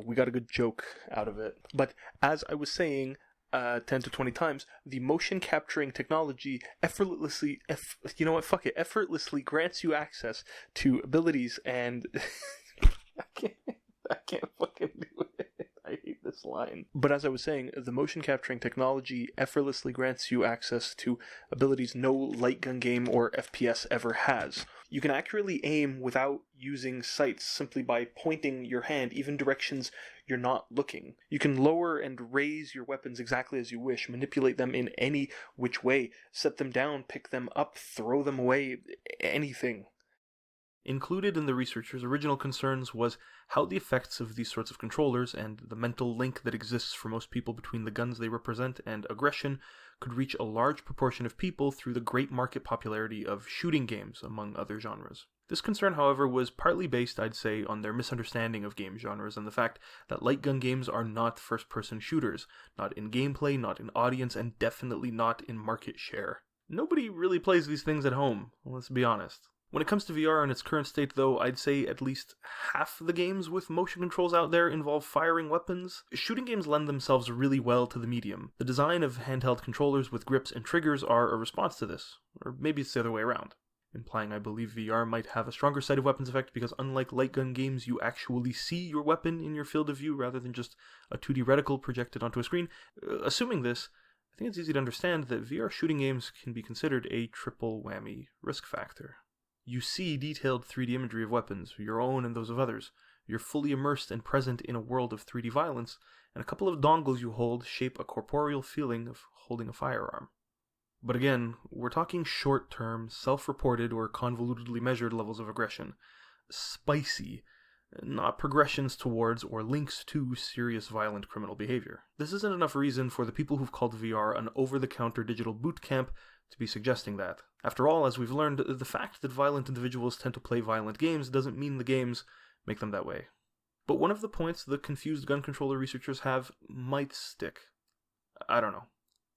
we got a good joke out of it. But as I was saying, 10 to 20 times, the motion capturing technology effortlessly grants you access to abilities and I can't fucking do it. I hate this line. But as I was saying, the motion capturing technology effortlessly grants you access to abilities no light gun game or FPS ever has. You can accurately aim without using sights simply by pointing your hand even directions you're not looking. You can lower and raise your weapons exactly as you wish, manipulate them in any which way, set them down, pick them up, throw them away, anything. Included in the researchers' original concerns was how the effects of these sorts of controllers and the mental link that exists for most people between the guns they represent and aggression could reach a large proportion of people through the great market popularity of shooting games, among other genres. This concern, however, was partly based, I'd say, on their misunderstanding of game genres and the fact that light gun games are not first-person shooters, not in gameplay, not in audience, and definitely not in market share. Nobody really plays these things at home, let's be honest. When it comes to VR in its current state, though, I'd say at least half the games with motion controls out there involve firing weapons. Shooting games lend themselves really well to the medium. The design of handheld controllers with grips and triggers are a response to this, or maybe it's the other way around, implying I believe VR might have a stronger sight of weapons effect because unlike light gun games, you actually see your weapon in your field of view rather than just a 2D reticle projected onto a screen. Assuming this, I think it's easy to understand that VR shooting games can be considered a triple whammy risk factor. You see detailed 3D imagery of weapons, your own and those of others. You're fully immersed and present in a world of 3D violence, and a couple of dongles you hold shape a corporeal feeling of holding a firearm. But again, we're talking short-term, self-reported or convolutedly measured levels of aggression. Spicy, not progressions towards or links to serious violent criminal behavior. This isn't enough reason for the people who've called VR an over-the-counter digital boot camp to be suggesting that. After all, as we've learned, the fact that violent individuals tend to play violent games doesn't mean the games make them that way. But one of the points the confused gun controller researchers have might stick. I don't know.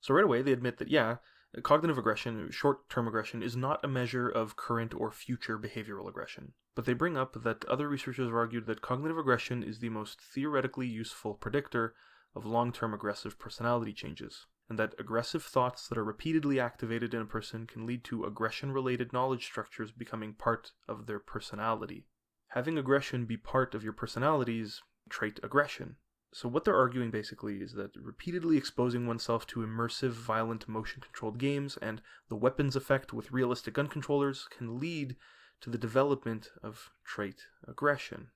So right away they admit that cognitive aggression, short-term aggression, is not a measure of current or future behavioral aggression. But they bring up that other researchers have argued that cognitive aggression is the most theoretically useful predictor of long-term aggressive personality changes, and that aggressive thoughts that are repeatedly activated in a person can lead to aggression-related knowledge structures becoming part of their personality. Having aggression be part of your personality is trait aggression. So what they're arguing basically is that repeatedly exposing oneself to immersive, violent, motion-controlled games and the weapons effect with realistic gun controllers can lead to the development of trait aggression.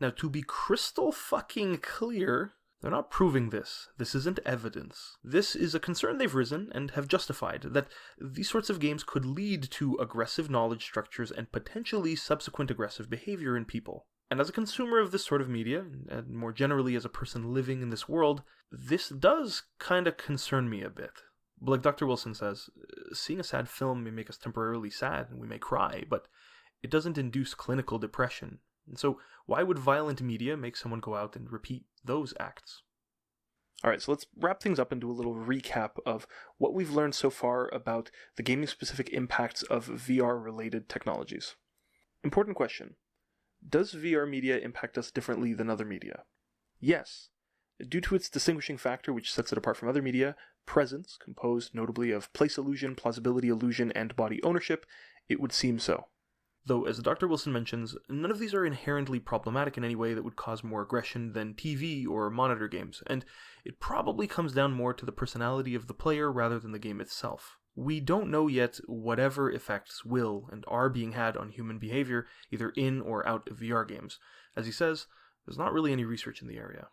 Now, to be crystal fucking clear, they're not proving this. This isn't evidence. This is a concern they've risen and have justified, that these sorts of games could lead to aggressive knowledge structures and potentially subsequent aggressive behavior in people. And as a consumer of this sort of media, and more generally as a person living in this world, this does kinda concern me a bit. But like Dr. Wilson says, seeing a sad film may make us temporarily sad and we may cry, but it doesn't induce clinical depression. And so why would violent media make someone go out and repeat those acts? Alright, so let's wrap things up and do a little recap of what we've learned so far about the gaming-specific impacts of VR-related technologies. Important question. Does VR media impact us differently than other media? Yes. Due to its distinguishing factor which sets it apart from other media, presence, composed notably of place illusion, plausibility illusion, and body ownership, it would seem so. Though, as Dr. Wilson mentions, none of these are inherently problematic in any way that would cause more aggression than TV or monitor games, and it probably comes down more to the personality of the player rather than the game itself. We don't know yet whatever effects will and are being had on human behavior, either in or out of VR games. As he says, there's not really any research in the area.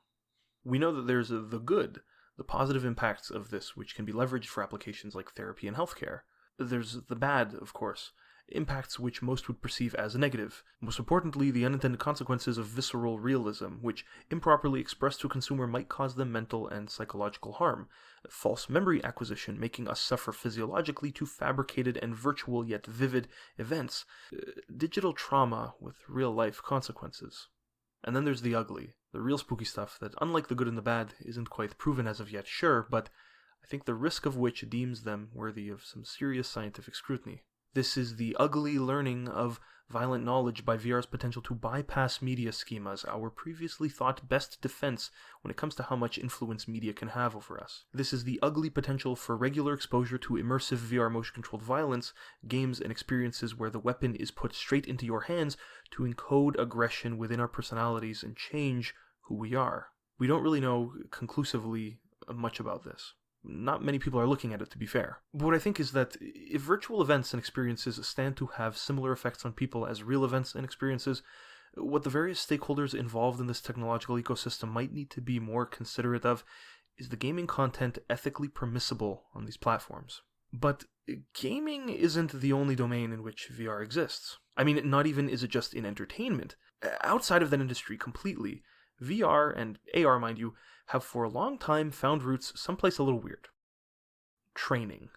We know that there's the good, the positive impacts of this, which can be leveraged for applications like therapy and healthcare. There's the bad, of course, impacts which most would perceive as negative. Most importantly, the unintended consequences of visceral realism, which improperly expressed to a consumer might cause them mental and psychological harm. False memory acquisition, making us suffer physiologically to fabricated and virtual yet vivid events. Digital trauma with real-life consequences. And then there's the ugly, the real spooky stuff that, unlike the good and the bad, isn't quite proven as of yet, sure, but I think the risk of which deems them worthy of some serious scientific scrutiny. This is the ugly learning of violent knowledge by VR's potential to bypass media schemas, our previously thought best defense when it comes to how much influence media can have over us. This is the ugly potential for regular exposure to immersive VR motion-controlled violence, games and experiences where the weapon is put straight into your hands to encode aggression within our personalities and change who we are. We don't really know conclusively much about this. Not many people are looking at it, to be fair. But what I think is that if virtual events and experiences stand to have similar effects on people as real events and experiences, what the various stakeholders involved in this technological ecosystem might need to be more considerate of is the gaming content ethically permissible on these platforms. But gaming isn't the only domain in which VR exists. I mean, not even is it just in entertainment. Outside of that industry completely, VR, and AR mind you, have for a long time found roots someplace a little weird. Training.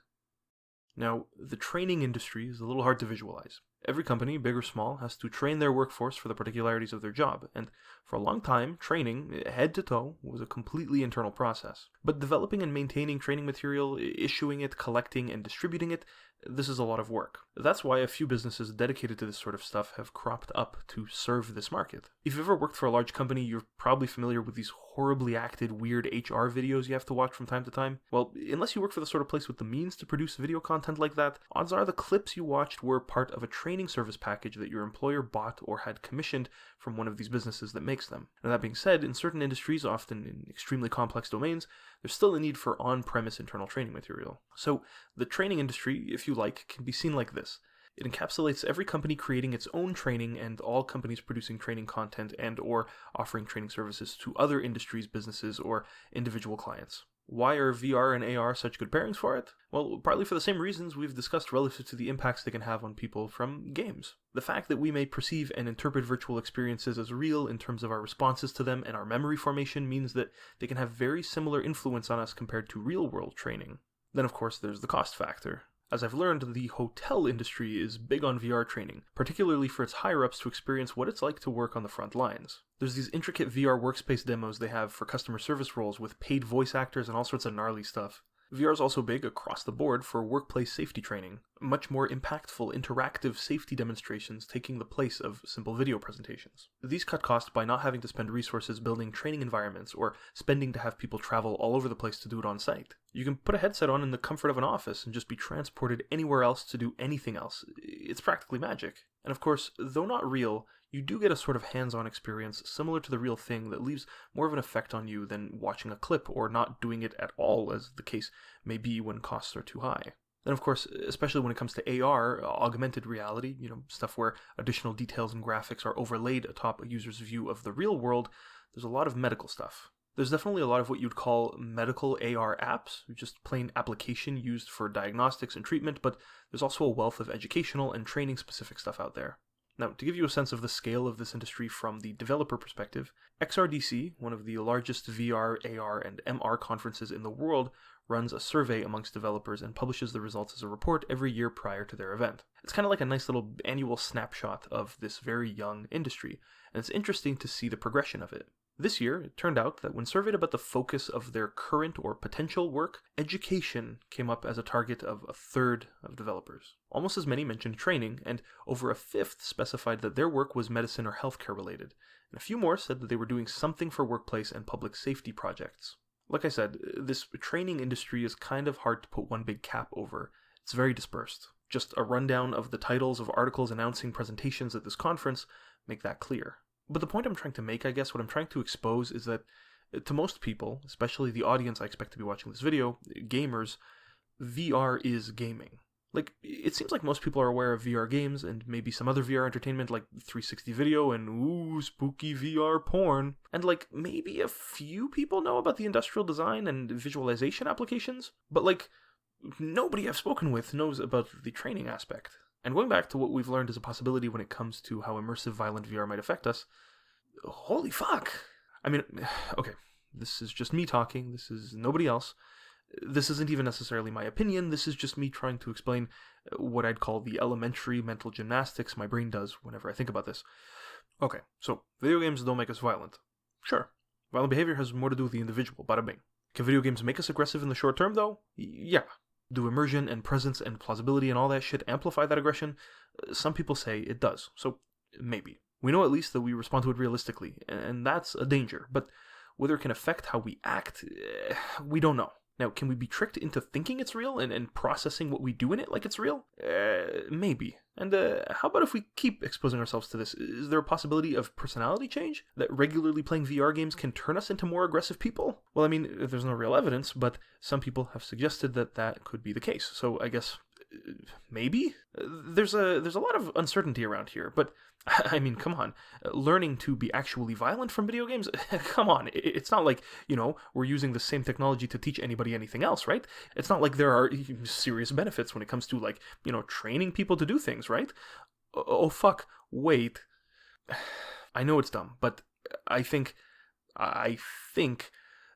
Now, the training industry is a little hard to visualize. Every company, big or small, has to train their workforce for the particularities of their job, and for a long time, training, head to toe, was a completely internal process. But developing and maintaining training material, issuing it, collecting, and distributing it, this is a lot of work. That's why a few businesses dedicated to this sort of stuff have cropped up to serve this market. If you've ever worked for a large company, you're probably familiar with these horribly acted, weird HR videos you have to watch from time to time. Well, unless you work for the sort of place with the means to produce video content like that, odds are the clips you watched were part of a training service package that your employer bought or had commissioned from one of these businesses that makes them. Now, that being said, in certain industries, often in extremely complex domains, there's still a need for on-premise internal training material. So, the training industry, if you like, can be seen like this. It encapsulates every company creating its own training and all companies producing training content and or offering training services to other industries, businesses, or individual clients. Why are VR and AR such good pairings for it? Well, partly for the same reasons we've discussed relative to the impacts they can have on people from games. The fact that we may perceive and interpret virtual experiences as real in terms of our responses to them and our memory formation means that they can have very similar influence on us compared to real-world training. Then, of course, there's the cost factor. As I've learned, the hotel industry is big on VR training, particularly for its higher-ups to experience what it's like to work on the front lines. There's these intricate VR workspace demos they have for customer service roles with paid voice actors and all sorts of gnarly stuff. VR is also big across the board for workplace safety training, much more impactful interactive safety demonstrations taking the place of simple video presentations. These cut costs by not having to spend resources building training environments or spending to have people travel all over the place to do it on site. You can put a headset on in the comfort of an office and just be transported anywhere else to do anything else. It's practically magic. And of course, though not real, you do get a sort of hands-on experience similar to the real thing that leaves more of an effect on you than watching a clip or not doing it at all, as the case may be when costs are too high. And of course, especially when it comes to AR, augmented reality, stuff where additional details and graphics are overlaid atop a user's view of the real world, there's a lot of medical stuff. There's definitely a lot of what you'd call medical AR apps, just plain application used for diagnostics and treatment, but there's also a wealth of educational and training-specific stuff out there. Now, to give you a sense of the scale of this industry from the developer perspective, XRDC, one of the largest VR, AR, and MR conferences in the world, runs a survey amongst developers and publishes the results as a report every year prior to their event. It's kind of like a nice little annual snapshot of this very young industry, and it's interesting to see the progression of it. This year, it turned out that when surveyed about the focus of their current or potential work, education came up as a target of a third of developers. Almost as many mentioned training, and over a fifth specified that their work was medicine or healthcare related, and a few more said that they were doing something for workplace and public safety projects. Like I said, this training industry is kind of hard to put one big cap over. It's very dispersed. Just a rundown of the titles of articles announcing presentations at this conference make that clear. But the point I'm trying to make, I guess, what I'm trying to expose is that to most people, especially the audience I expect to be watching this video, gamers, VR is gaming. Like, it seems like most people are aware of VR games and maybe some other VR entertainment like 360 video and ooh, spooky VR porn. And like, maybe a few people know about the industrial design and visualization applications, but like, nobody I've spoken with knows about the training aspect. And going back to what we've learned as a possibility when it comes to how immersive violent VR might affect us, holy fuck! I mean, okay, this is just me talking, this is nobody else. This isn't even necessarily my opinion, this is just me trying to explain what I'd call the elementary mental gymnastics my brain does whenever I think about this. Okay, so video games don't make us violent. Sure, violent behavior has more to do with the individual, bada bing. Can video games make us aggressive in the short term, though? Yeah. Do immersion and presence and plausibility and all that shit amplify that aggression? Some people say it does, so maybe. We know at least that we respond to it realistically, and that's a danger, but whether it can affect how we act, we don't know. Now, can we be tricked into thinking it's real and processing what we do in it like it's real? Maybe. And how about if we keep exposing ourselves to this? Is there a possibility of personality change? That regularly playing VR games can turn us into more aggressive people? Well, I mean, there's no real evidence, but some people have suggested that that could be the case. So I guess maybe? There's a lot of uncertainty around here, but I mean, come on. Learning to be actually violent from video games? Come on. It's not like, we're using the same technology to teach anybody anything else, right? It's not like there are serious benefits when it comes to, like, training people to do things, right? Oh, fuck. Wait. I know it's dumb, but I think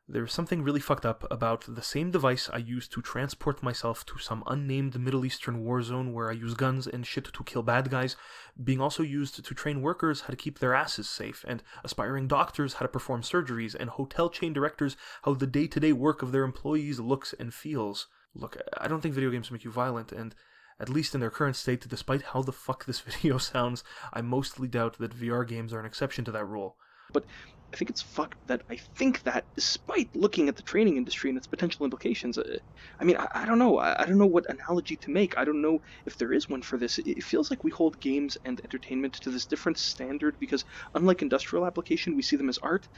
there's something really fucked up about the same device I use to transport myself to some unnamed Middle Eastern war zone where I use guns and shit to kill bad guys, being also used to train workers how to keep their asses safe, and aspiring doctors how to perform surgeries, and hotel chain directors how the day-to-day work of their employees looks and feels. Look, I don't think video games make you violent, and at least in their current state, despite how the fuck this video sounds, I mostly doubt that VR games are an exception to that rule. But I think it's fucked that I think that, despite looking at the training industry and its potential implications, I don't know. I don't know what analogy to make. I don't know if there is one for this. It feels like we hold games and entertainment to this different standard because, unlike industrial application, we see them as art.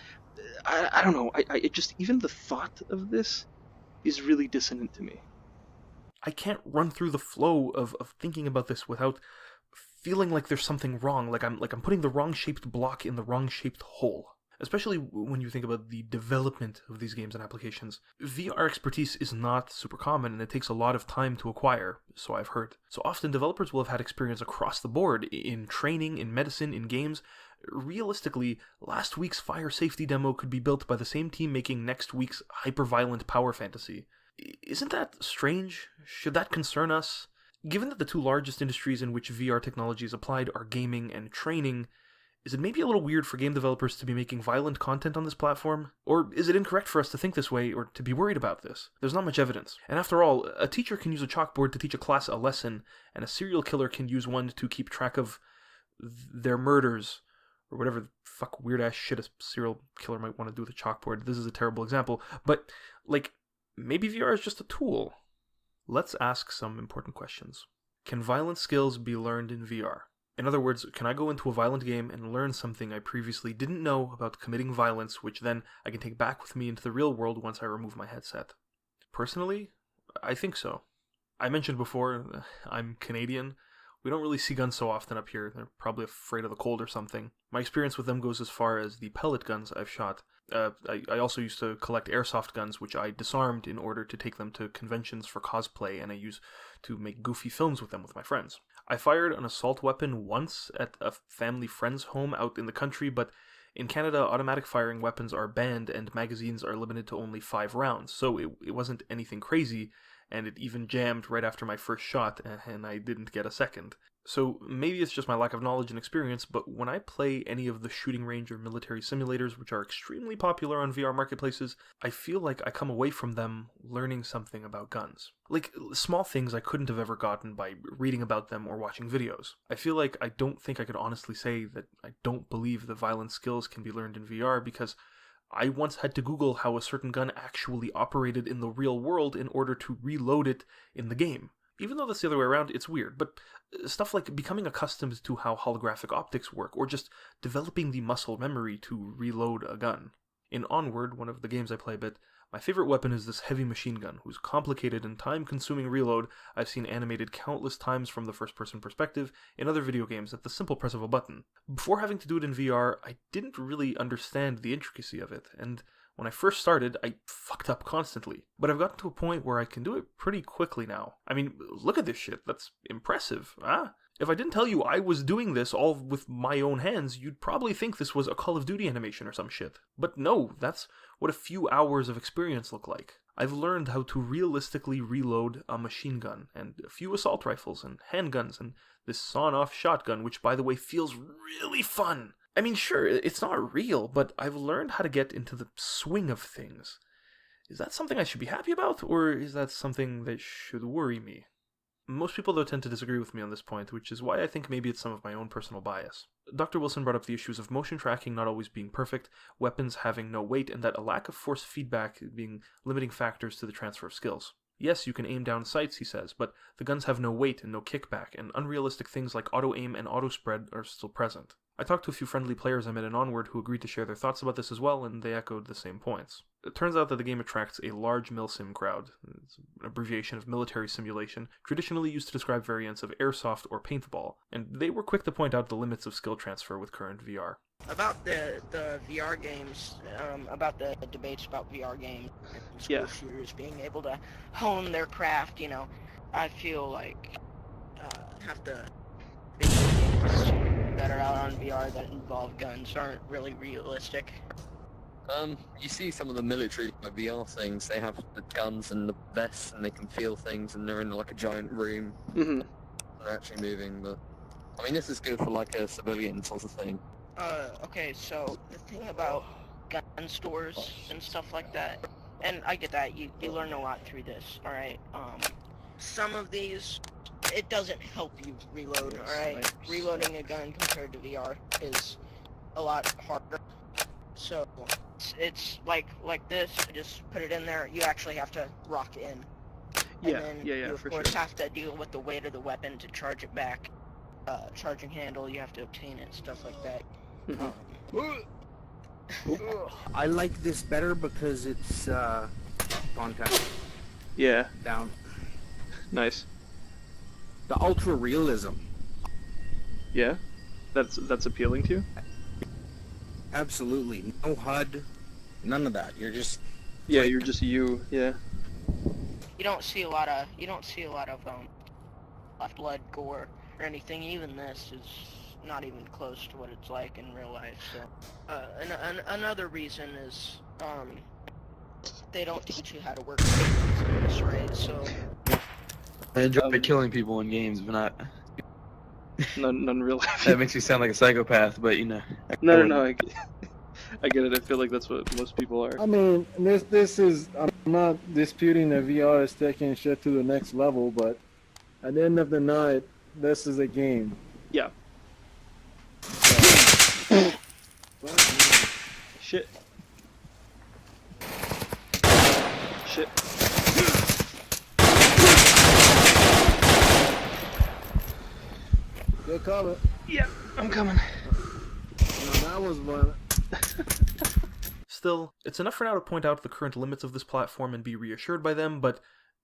I don't know. I just, even the thought of this is really dissonant to me. I can't run through the flow of thinking about this without feeling like there's something wrong, like I'm putting the wrong shaped block in the wrong shaped hole. Especially when you think about the development of these games and applications. VR expertise is not super common, and it takes a lot of time to acquire, so I've heard. So often developers will have had experience across the board, in training, in medicine, in games. Realistically, last week's fire safety demo could be built by the same team making next week's hyper-violent power fantasy. Isn't that strange? Should that concern us? Given that the two largest industries in which VR technology is applied are gaming and training, is it maybe a little weird for game developers to be making violent content on this platform? Or is it incorrect for us to think this way or to be worried about this? There's not much evidence. And after all, a teacher can use a chalkboard to teach a class a lesson, and a serial killer can use one to keep track of their murders, or whatever the fuck weird-ass shit a serial killer might want to do with a chalkboard. This is a terrible example. But, maybe VR is just a tool. Let's ask some important questions. Can violent skills be learned in VR? In other words, can I go into a violent game and learn something I previously didn't know about committing violence, which then I can take back with me into the real world once I remove my headset? Personally, I think so. I mentioned before, I'm Canadian. We don't really see guns so often up here. They're probably afraid of the cold or something. My experience with them goes as far as the pellet guns I've shot. I also used to collect airsoft guns, which I disarmed in order to take them to conventions for cosplay, and I used to make goofy films with them with my friends. I fired an assault weapon once at a family friend's home out in the country, but in Canada, automatic firing weapons are banned and magazines are limited to only 5 rounds, so it wasn't anything crazy, and it even jammed right after my first shot, and I didn't get a second. So maybe it's just my lack of knowledge and experience, but when I play any of the shooting range or military simulators, which are extremely popular on VR marketplaces, I feel like I come away from them learning something about guns. Like, small things I couldn't have ever gotten by reading about them or watching videos. I feel like I don't think I could honestly say that I don't believe that violent skills can be learned in VR, because I once had to Google how a certain gun actually operated in the real world in order to reload it in the game. Even though that's the other way around, it's weird, but stuff like becoming accustomed to how holographic optics work, or just developing the muscle memory to reload a gun. In Onward, one of the games I play a bit, my favorite weapon is this heavy machine gun, whose complicated and time-consuming reload I've seen animated countless times from the first-person perspective in other video games at the simple press of a button. Before having to do it in VR, I didn't really understand the intricacy of it, and when I first started, I fucked up constantly. But I've gotten to a point where I can do it pretty quickly now. I mean, look at this shit, that's impressive, huh? If I didn't tell you I was doing this all with my own hands, you'd probably think this was a Call of Duty animation or some shit. But no, that's what a few hours of experience look like. I've learned how to realistically reload a machine gun, and a few assault rifles, and handguns, and this sawn-off shotgun, which, by the way, feels really fun. I mean, sure, it's not real, but I've learned how to get into the swing of things. Is that something I should be happy about, or is that something that should worry me? Most people, though, tend to disagree with me on this point, which is why I think maybe it's some of my own personal bias. Dr. Wilson brought up the issues of motion tracking not always being perfect, weapons having no weight, and that a lack of force feedback being limiting factors to the transfer of skills. Yes, you can aim down sights, he says, but the guns have no weight and no kickback, and unrealistic things like auto-aim and auto-spread are still present. I talked to a few friendly players I met in Onward who agreed to share their thoughts about this as well, and they echoed the same points. It turns out that the game attracts a large milsim crowd. It's an abbreviation of military simulation, traditionally used to describe variants of airsoft or paintball, and they were quick to point out the limits of skill transfer with current VR. About the VR games, about the debates about VR games and school shooters being able to hone their craft, I feel like half the video games that are out on VR that involve guns aren't really realistic. You see some of the military VR things, they have the guns and the vests and they can feel things and they're in like a giant room. Mm-hmm. They're actually moving, but I mean this is good for like a civilian sort of thing. Okay, so the thing about gun stores and stuff like that, and I get that, you learn a lot through this, alright? Some of these, it doesn't help you reload, alright? Reloading a gun compared to VR is a lot harder. So, it's like this, just put it in there, you actually have to rock in. Yeah, and then yeah, you of for course sure. have to deal with the weight of the weapon to charge it back. Charging handle, you have to obtain it, stuff like that. I like this better because it's gone kind of Yeah, down. nice. The ultra realism. Yeah, that's appealing to you? Absolutely. No HUD. None of that. You're just Yeah, you're just you, yeah. You don't see a lot of blood, gore, or anything. Even this is not even close to what it's like in real life. So, another reason is they don't teach you how to work in this, right? So I enjoy killing people in games, but not. None real life. That makes me sound like a psychopath, but No, I get it. I feel like that's what most people are. I mean, this is, I'm not disputing that VR is taking shit to the next level, but at the end of the night, this is a game. Yeah. Shit. Shit. Good comment. Yeah, I'm coming. Now that was one. Still, it's enough for now to point out the current limits of this platform and be reassured by them, but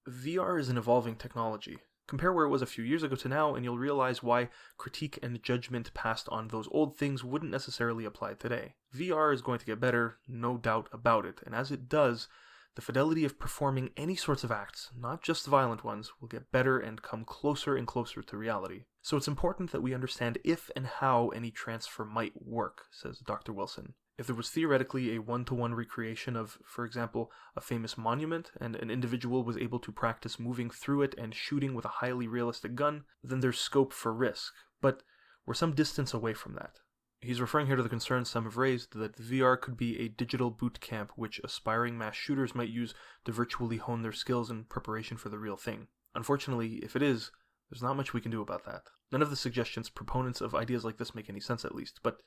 VR is an evolving technology. Compare where it was a few years ago to now, and you'll realize why critique and judgment passed on those old things wouldn't necessarily apply today. VR is going to get better, no doubt about it, and as it does, the fidelity of performing any sorts of acts, not just violent ones, will get better and come closer and closer to reality. So it's important that we understand if and how any transfer might work, says Dr. Wilson. If there was theoretically a one-to-one recreation of, for example, a famous monument, and an individual was able to practice moving through it and shooting with a highly realistic gun, then there's scope for risk. But we're some distance away from that. He's referring here to the concerns some have raised that VR could be a digital boot camp which aspiring mass shooters might use to virtually hone their skills in preparation for the real thing. Unfortunately, if it is, there's not much we can do about that. None of the suggestions proponents of ideas like this make any sense at least, but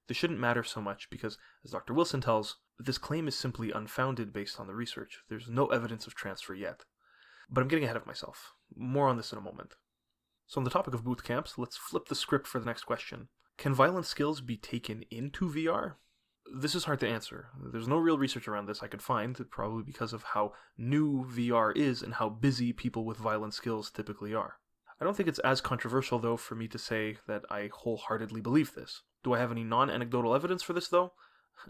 this shouldn't matter so much because, as Dr. Wilson tells, this claim is simply unfounded based on the research. There's no evidence of transfer yet. But I'm getting ahead of myself. More on this in a moment. So on the topic of boot camps, let's flip the script for the next question. Can violent skills be taken into VR? This is hard to answer. There's no real research around this I could find, probably because of how new VR is and how busy people with violent skills typically are. I don't think it's as controversial, though, for me to say that I wholeheartedly believe this. Do I have any non-anecdotal evidence for this, though?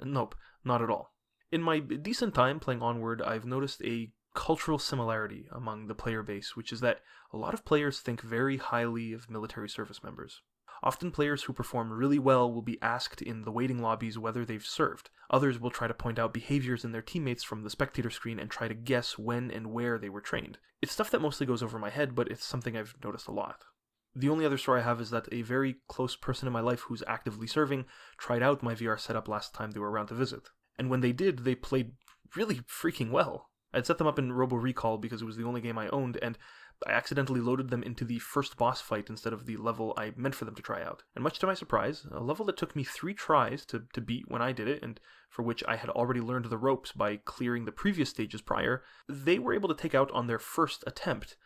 Nope, not at all. In my decent time playing Onward, I've noticed a cultural similarity among the player base, which is that a lot of players think very highly of military service members. Often players who perform really well will be asked in the waiting lobbies whether they've served. Others will try to point out behaviors in their teammates from the spectator screen and try to guess when and where they were trained. It's stuff that mostly goes over my head, but it's something I've noticed a lot. The only other story I have is that a very close person in my life who's actively serving tried out my VR setup last time they were around to visit. And when they did, they played really freaking well. I'd set them up in Robo Recall because it was the only game I owned, and I accidentally loaded them into the first boss fight instead of the level I meant for them to try out. And much to my surprise, a level that took me 3 tries to beat when I did it, and for which I had already learned the ropes by clearing the previous stages prior, they were able to take out on their first attempt.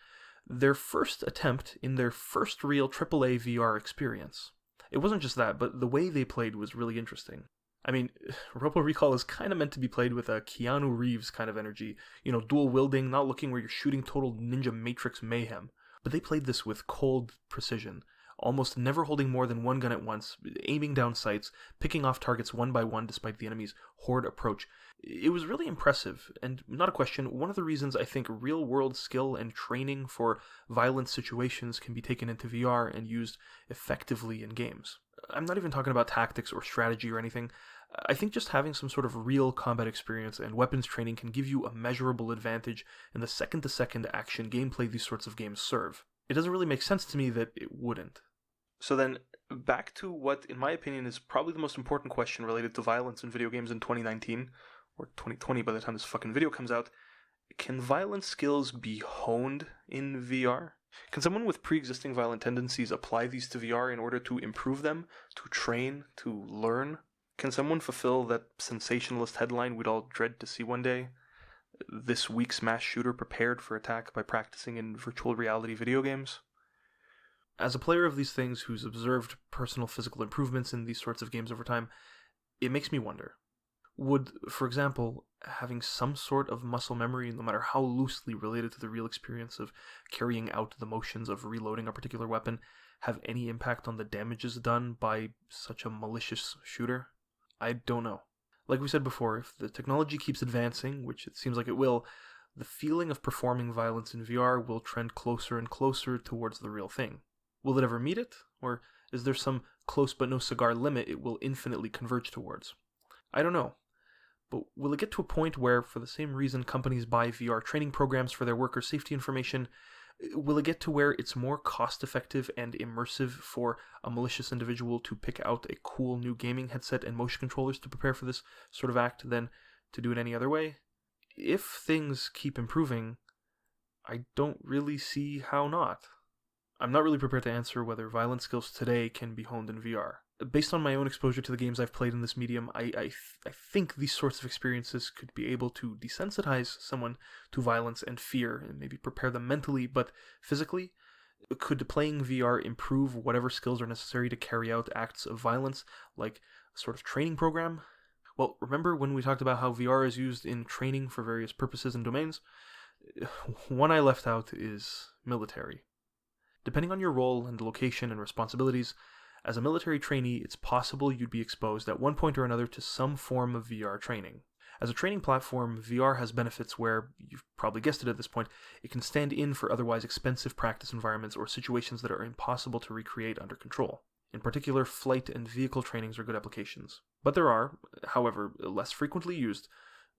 Their first attempt in their first real AAA VR experience. It wasn't just that, but the way they played was really interesting. I mean, Robo Recall is kind of meant to be played with a Keanu Reeves kind of energy. Dual wielding, not looking where you're shooting total Ninja Matrix mayhem. But they played this with cold precision, almost never holding more than one gun at once, aiming down sights, picking off targets one by one despite the enemy's horde approach. It was really impressive, and not a question, one of the reasons I think real-world skill and training for violent situations can be taken into VR and used effectively in games. I'm not even talking about tactics or strategy or anything. I think just having some sort of real combat experience and weapons training can give you a measurable advantage in the second-to-second action gameplay these sorts of games serve. It doesn't really make sense to me that it wouldn't. So then, back to what, in my opinion, is probably the most important question related to violence in video games in 2019, or 2020 by the time this fucking video comes out. Can violent skills be honed in VR? Can someone with pre-existing violent tendencies apply these to VR in order to improve them, to train, to learn? Can someone fulfill that sensationalist headline we'd all dread to see one day? This week's mass shooter prepared for attack by practicing in virtual reality video games? As a player of these things who's observed personal physical improvements in these sorts of games over time, it makes me wonder. Would, for example, having some sort of muscle memory, no matter how loosely related to the real experience of carrying out the motions of reloading a particular weapon, have any impact on the damages done by such a malicious shooter? I don't know. Like we said before, if the technology keeps advancing, which it seems like it will, the feeling of performing violence in VR will trend closer and closer towards the real thing. Will it ever meet it? Or is there some close but no cigar limit it will infinitely converge towards? I don't know. But will it get to a point where, for the same reason companies buy VR training programs for their worker safety information, will it get to where it's more cost-effective and immersive for a malicious individual to pick out a cool new gaming headset and motion controllers to prepare for this sort of act than to do it any other way? If things keep improving, I don't really see how not. I'm not really prepared to answer whether violent skills today can be honed in VR. Based on my own exposure to the games I've played in this medium, I think these sorts of experiences could be able to desensitize someone to violence and fear and maybe prepare them mentally, but physically, could playing VR improve whatever skills are necessary to carry out acts of violence, like a sort of training program? Well, remember when we talked about how VR is used in training for various purposes and domains? One I left out is military. Depending on your role and location and responsibilities, as a military trainee, it's possible you'd be exposed at one point or another to some form of VR training. As a training platform, VR has benefits where, you've probably guessed it at this point, it can stand in for otherwise expensive practice environments or situations that are impossible to recreate under control. In particular, flight and vehicle trainings are good applications. But there are, however, less frequently used,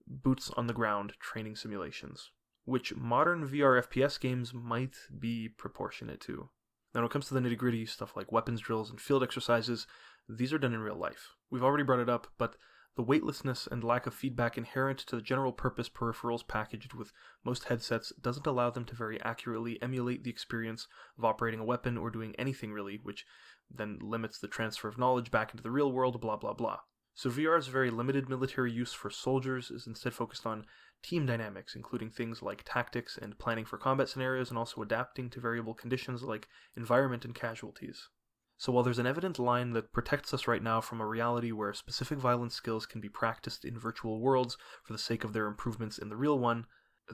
boots-on-the-ground training simulations, which modern VR FPS games might be proportionate to. Now, when it comes to the nitty-gritty stuff like weapons drills and field exercises, these are done in real life. We've already brought it up, but the weightlessness and lack of feedback inherent to the general-purpose peripherals packaged with most headsets doesn't allow them to very accurately emulate the experience of operating a weapon or doing anything really, which then limits the transfer of knowledge back into the real world, blah blah blah. So VR's very limited military use for soldiers is instead focused on team dynamics, including things like tactics and planning for combat scenarios, and also adapting to variable conditions like environment and casualties. So while there's an evident line that protects us right now from a reality where specific violence skills can be practiced in virtual worlds for the sake of their improvements in the real one,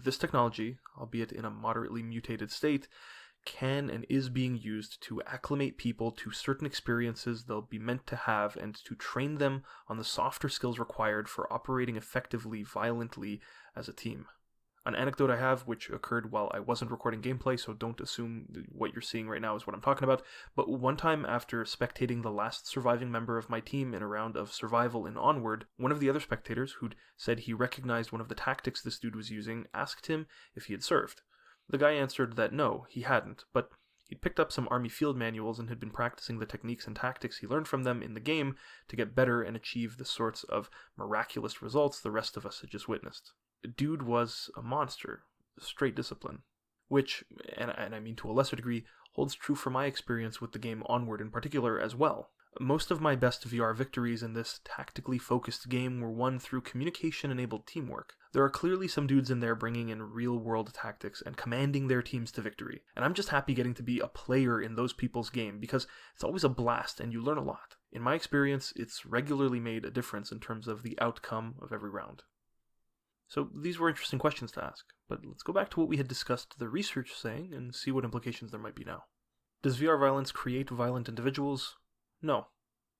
this technology, albeit in a moderately mutated state, can and is being used to acclimate people to certain experiences they'll be meant to have and to train them on the softer skills required for operating effectively, violently as a team. An anecdote I have, which occurred while I wasn't recording gameplay, so don't assume what you're seeing right now is what I'm talking about, but one time after spectating the last surviving member of my team in a round of survival in Onward, one of the other spectators, who'd said he recognized one of the tactics this dude was using, asked him if he had served. The guy answered that no, he hadn't, but he'd picked up some army field manuals and had been practicing the techniques and tactics he learned from them in the game to get better and achieve the sorts of miraculous results the rest of us had just witnessed. Dude was a monster, straight discipline. Which, and I mean to a lesser degree, holds true for my experience with the game Onward in particular as well. Most of my best VR victories in this tactically focused game were won through communication-enabled teamwork. There are clearly some dudes in there bringing in real-world tactics and commanding their teams to victory, and I'm just happy getting to be a player in those people's game because it's always a blast and you learn a lot. In my experience, it's regularly made a difference in terms of the outcome of every round. So these were interesting questions to ask, but let's go back to what we had discussed the research saying and see what implications there might be now. Does VR violence create violent individuals? No.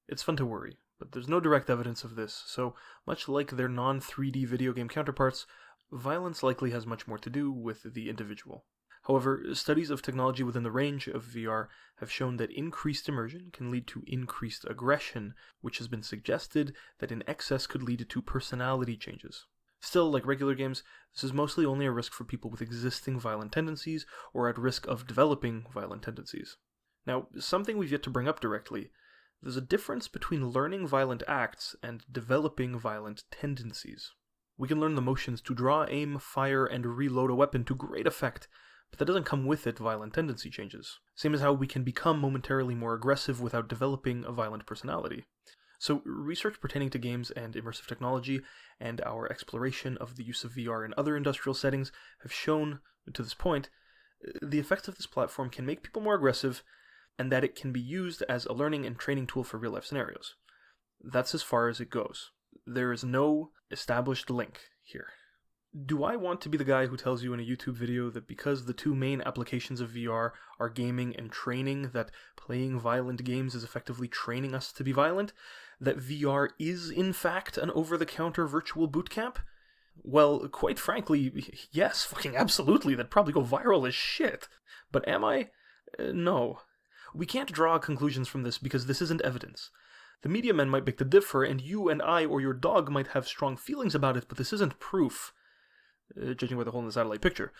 It's fun to worry, but there's no direct evidence of this, so much like their non-3D video game counterparts, violence likely has much more to do with the individual. However, studies of technology within the range of VR have shown that increased immersion can lead to increased aggression, which has been suggested that in excess could lead to personality changes. Still, like regular games, this is mostly only a risk for people with existing violent tendencies or at risk of developing violent tendencies. Now, something we've yet to bring up directly, there's a difference between learning violent acts and developing violent tendencies. We can learn the motions to draw, aim, fire, and reload a weapon to great effect, but that doesn't come with it violent tendency changes. Same as how we can become momentarily more aggressive without developing a violent personality. So, research pertaining to games and immersive technology and our exploration of the use of VR in other industrial settings have shown, to this point, the effects of this platform can make people more aggressive and that it can be used as a learning and training tool for real-life scenarios. That's as far as it goes. There is no established link here. Do I want to be the guy who tells you in a YouTube video that because the two main applications of VR are gaming and training, that playing violent games is effectively training us to be violent? That VR is, in fact, an over-the-counter virtual bootcamp? Well, quite frankly, yes, fucking absolutely, that'd probably go viral as shit. But am I? No. We can't draw conclusions from this because this isn't evidence. The media men might beg to differ, and you and I or your dog might have strong feelings about it, but this isn't proof. Judging by the hole in the satellite picture.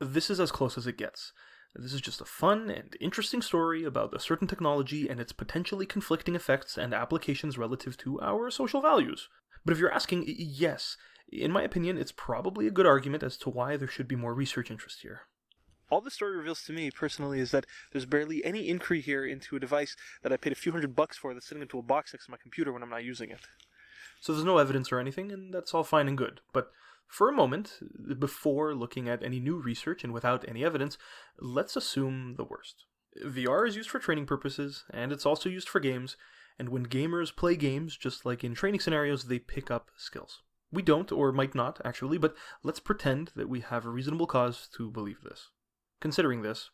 This is as close as it gets. This is just a fun and interesting story about a certain technology and its potentially conflicting effects and applications relative to our social values. But if you're asking, yes, in my opinion, it's probably a good argument as to why there should be more research interest here. All this story reveals to me, personally, is that there's barely any inquiry here into a device that I paid a few $100 for that's sitting into a box next to my computer when I'm not using it. So there's no evidence or anything, and that's all fine and good. But for a moment, before looking at any new research and without any evidence, let's assume the worst. VR is used for training purposes, and it's also used for games, and when gamers play games, just like in training scenarios, they pick up skills. We don't, or might not, actually, but let's pretend that we have a reasonable cause to believe this. Considering this,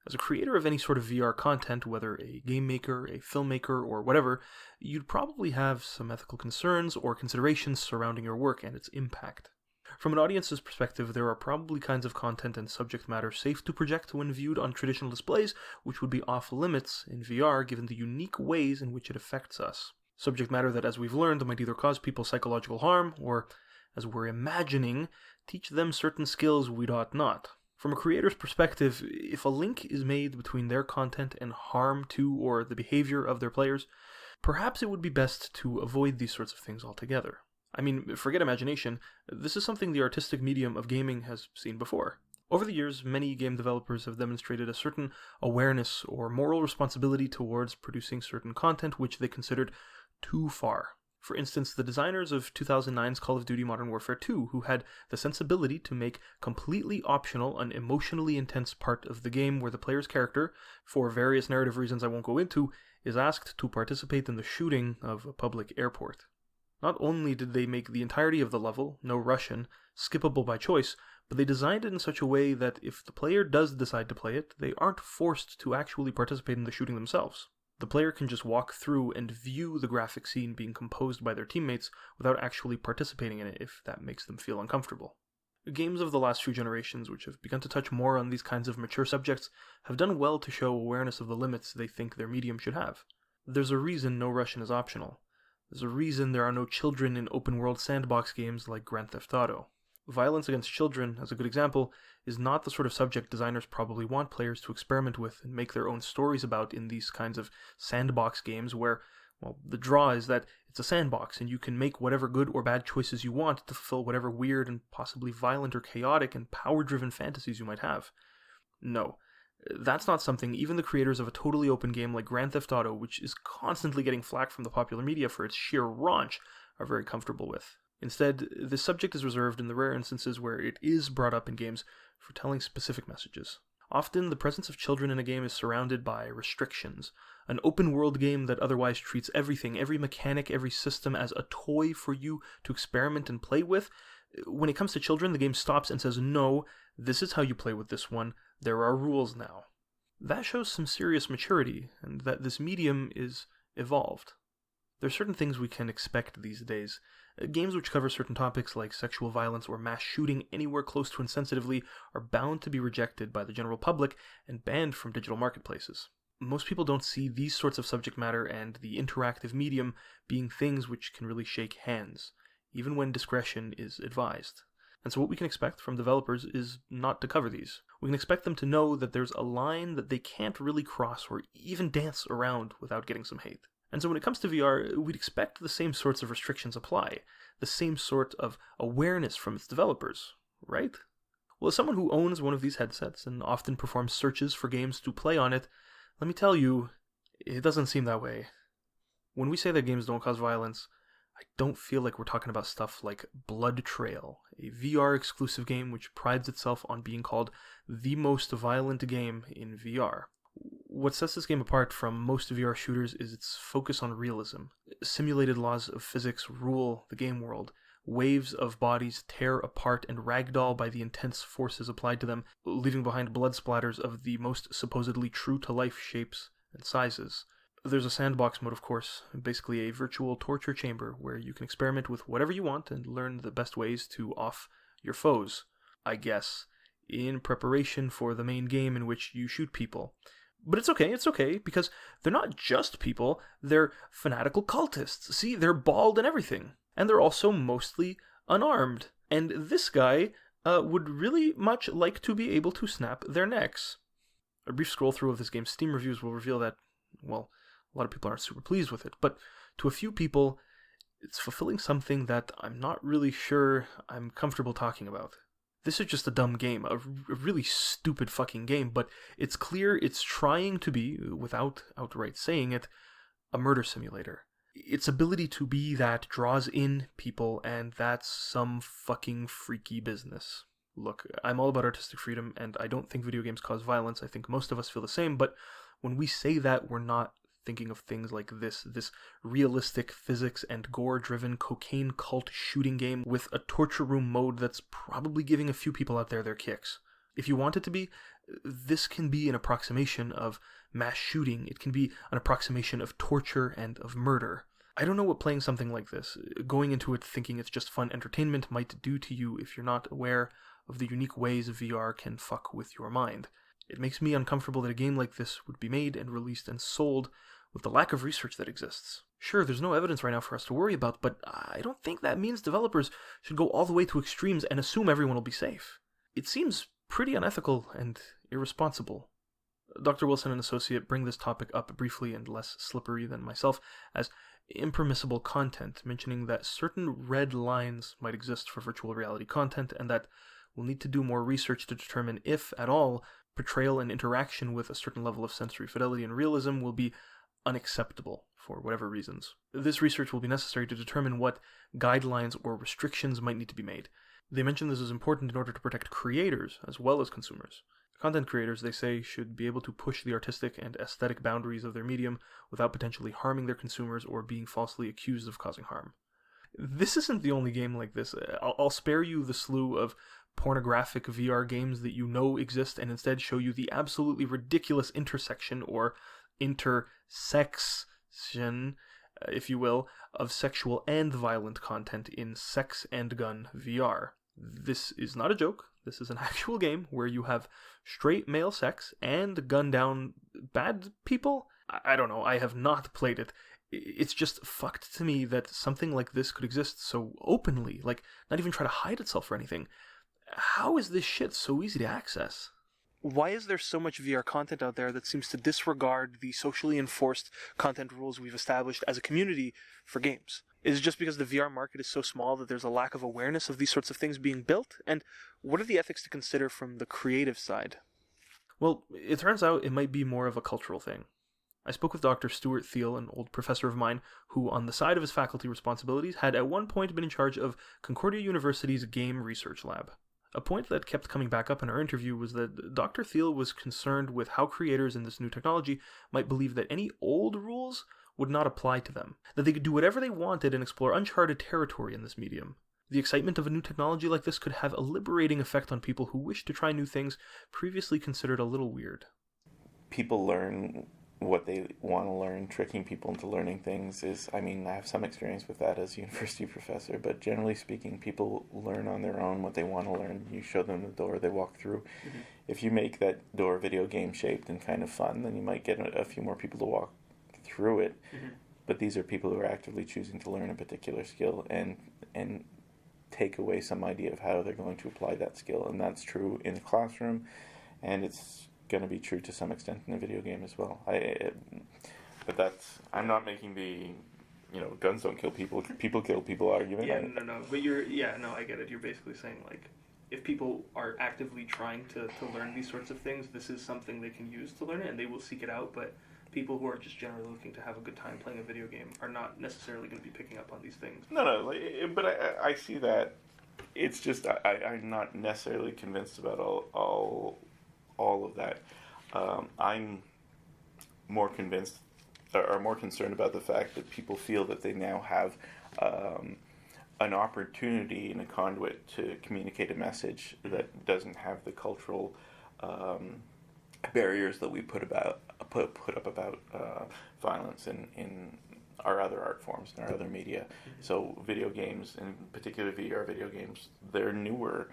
as a creator of any sort of VR content, whether a game maker, a filmmaker, or whatever, you'd probably have some ethical concerns or considerations surrounding your work and its impact. From an audience's perspective, there are probably kinds of content and subject matter safe to project when viewed on traditional displays, which would be off limits in VR given the unique ways in which it affects us. Subject matter that, as we've learned, might either cause people psychological harm, or, as we're imagining, teach them certain skills we ought not. From a creator's perspective, if a link is made between their content and harm to or the behavior of their players, perhaps it would be best to avoid these sorts of things altogether. I mean, forget imagination, this is something the artistic medium of gaming has seen before. Over the years, many game developers have demonstrated a certain awareness or moral responsibility towards producing certain content which they considered too far. For instance, the designers of 2009's Call of Duty Modern Warfare 2, who had the sensibility to make completely optional an emotionally intense part of the game where the player's character, for various narrative reasons I won't go into, is asked to participate in the shooting of a public airport. Not only did they make the entirety of the level, no Russian, skippable by choice, but they designed it in such a way that if the player does decide to play it, they aren't forced to actually participate in the shooting themselves. The player can just walk through and view the graphic scene being composed by their teammates without actually participating in it if that makes them feel uncomfortable. Games of the last few generations, which have begun to touch more on these kinds of mature subjects, have done well to show awareness of the limits they think their medium should have. There's a reason no Russian is optional. There's a reason there are no children in open-world sandbox games like Grand Theft Auto. Violence against children, as a good example, is not the sort of subject designers probably want players to experiment with and make their own stories about in these kinds of sandbox games where, Well, the draw is that it's a sandbox, and you can make whatever good or bad choices you want to fulfill whatever weird and possibly violent or chaotic and power-driven fantasies you might have. No, that's not something even the creators of a totally open game like Grand Theft Auto, which is constantly getting flack from the popular media for its sheer raunch, are very comfortable with. Instead, this subject is reserved in the rare instances where it is brought up in games for telling specific messages. Often, the presence of children in a game is surrounded by restrictions. An open-world game that otherwise treats everything, every mechanic, every system as a toy for you to experiment and play with. When it comes to children, the game stops and says, no, this is how you play with this one. There are rules now. That shows some serious maturity, and that this medium is evolved. There are certain things we can expect these days. Games which cover certain topics like sexual violence or mass shooting anywhere close to insensitively are bound to be rejected by the general public and banned from digital marketplaces. Most people don't see these sorts of subject matter and the interactive medium being things which can really shake hands, even when discretion is advised. And so what we can expect from developers is not to cover these. We can expect them to know that there's a line that they can't really cross or even dance around without getting some hate. And so when it comes to VR, we'd expect the same sorts of restrictions apply, the same sort of awareness from its developers, right? Well, as someone who owns one of these headsets and often performs searches for games to play on it, let me tell you, it doesn't seem that way. When we say that games don't cause violence, I don't feel like we're talking about stuff like Blood Trail, a VR exclusive game which prides itself on being called the most violent game in VR. What sets this game apart from most VR shooters is its focus on realism. Simulated laws of physics rule the game world. Waves of bodies tear apart and ragdoll by the intense forces applied to them, leaving behind blood splatters of the most supposedly true-to-life shapes and sizes. There's a sandbox mode, of course, basically a virtual torture chamber where you can experiment with whatever you want and learn the best ways to off your foes, I guess, in preparation for the main game in which you shoot people. But it's okay, because they're not just people, they're fanatical cultists. See, they're bald and everything. And they're also mostly unarmed. And this guy would really much like to be able to snap their necks. A brief scroll through of this game's Steam reviews will reveal that, well, a lot of people aren't super pleased with it, but to a few people, it's fulfilling something that I'm not really sure I'm comfortable talking about. This is just a dumb game, a really stupid fucking game, but it's clear it's trying to be, without outright saying it, a murder simulator. Its ability to be that draws in people, and that's some fucking freaky business. Look, I'm all about artistic freedom, and I don't think video games cause violence. I think most of us feel the same, but when we say that, we're not thinking of things like this realistic physics and gore-driven cocaine cult shooting game with a torture room mode that's probably giving a few people out there their kicks. If you want it to be, this can be an approximation of mass shooting. It can be an approximation of torture and of murder. I don't know what playing something like this, going into it thinking it's just fun entertainment, might do to you if you're not aware of the unique ways VR can fuck with your mind. It makes me uncomfortable that a game like this would be made and released and sold with the lack of research that exists. Sure, there's no evidence right now for us to worry about, but I don't think that means developers should go all the way to extremes and assume everyone will be safe. It seems pretty unethical and irresponsible. Dr. Wilson and Associate bring this topic up briefly and less slippery than myself as impermissible content, mentioning that certain red lines might exist for virtual reality content and that we'll need to do more research to determine if, at all, portrayal and interaction with a certain level of sensory fidelity and realism will be unacceptable for whatever reasons. This research will be necessary to determine what guidelines or restrictions might need to be made. They mention this is important in order to protect creators as well as consumers. Content creators, they say, should be able to push the artistic and aesthetic boundaries of their medium without potentially harming their consumers or being falsely accused of causing harm. This isn't the only game like this. I'll spare you the slew of pornographic VR games that you know exist and instead show you the absolutely ridiculous intersection or intersection, if you will, of sexual and violent content in Sex and Gun VR. This is not a joke. This is an actual game where you have straight male sex and gun down bad people. I don't know. I have not played it. It's just fucked to me that something like this could exist so openly, like not even try to hide itself or anything. How is this shit so easy to access? why is there so much VR content out there that seems to disregard the socially enforced content rules we've established as a community for games? Is it just because the VR market is so small that there's a lack of awareness of these sorts of things being built? And what are the ethics to consider from the creative side? Well, it turns out it might be more of a cultural thing. I spoke with Dr. Stuart Thiel, an old professor of mine, who, on the side of his faculty responsibilities, had at one point been in charge of Concordia University's Game Research Lab. A point that kept coming back up in our interview was that Dr. Thiel was concerned with how creators in this new technology might believe that any old rules would not apply to them, that they could do whatever they wanted and explore uncharted territory in this medium. The excitement of a new technology like this could have a liberating effect on people who wish to try new things previously considered a little weird. People learn what they want to learn. Tricking people into learning things is, I have some experience with that as a university professor, but generally speaking, people learn on their own what they want to learn. You show them the door, they walk through. Mm-hmm. If you make that door video game shaped and kind of fun, then you might get a few more people to walk through it. Mm-hmm. But these are people who are actively choosing to learn a particular skill and take away some idea of how they're going to apply that skill. And that's true in the classroom, and it's going to be true to some extent in a video game as well. I'm not making the, guns don't kill people, people kill people argument. Yeah, no, but I get it. You're basically saying, like, if people are actively trying to learn these sorts of things, this is something they can use to learn it, and they will seek it out, but people who are just generally looking to have a good time playing a video game are not necessarily going to be picking up on these things. No, but I see that. It's just, I'm not necessarily convinced about all of that. I'm more convinced or more concerned about the fact that people feel that they now have an opportunity and a conduit to communicate a message that doesn't have the cultural barriers that we put up about violence in our other art forms and our other media. So video games, in particular VR video games, they're newer.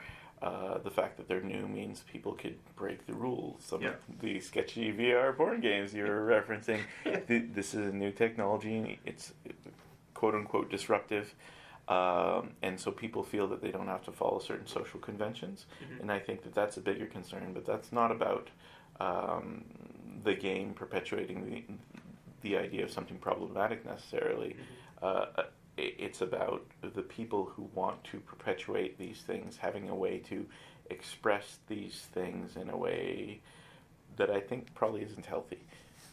The fact that they're new means people could break the rules. Some of the sketchy VR porn games you're referencing, this is a new technology. It's quote-unquote disruptive. And so people feel that they don't have to follow certain social conventions. Mm-hmm. And I think that that's a bigger concern. But that's not about the game perpetuating the idea of something problematic necessarily. Mm-hmm. It's about the people who want to perpetuate these things having a way to express these things in a way that I think probably isn't healthy.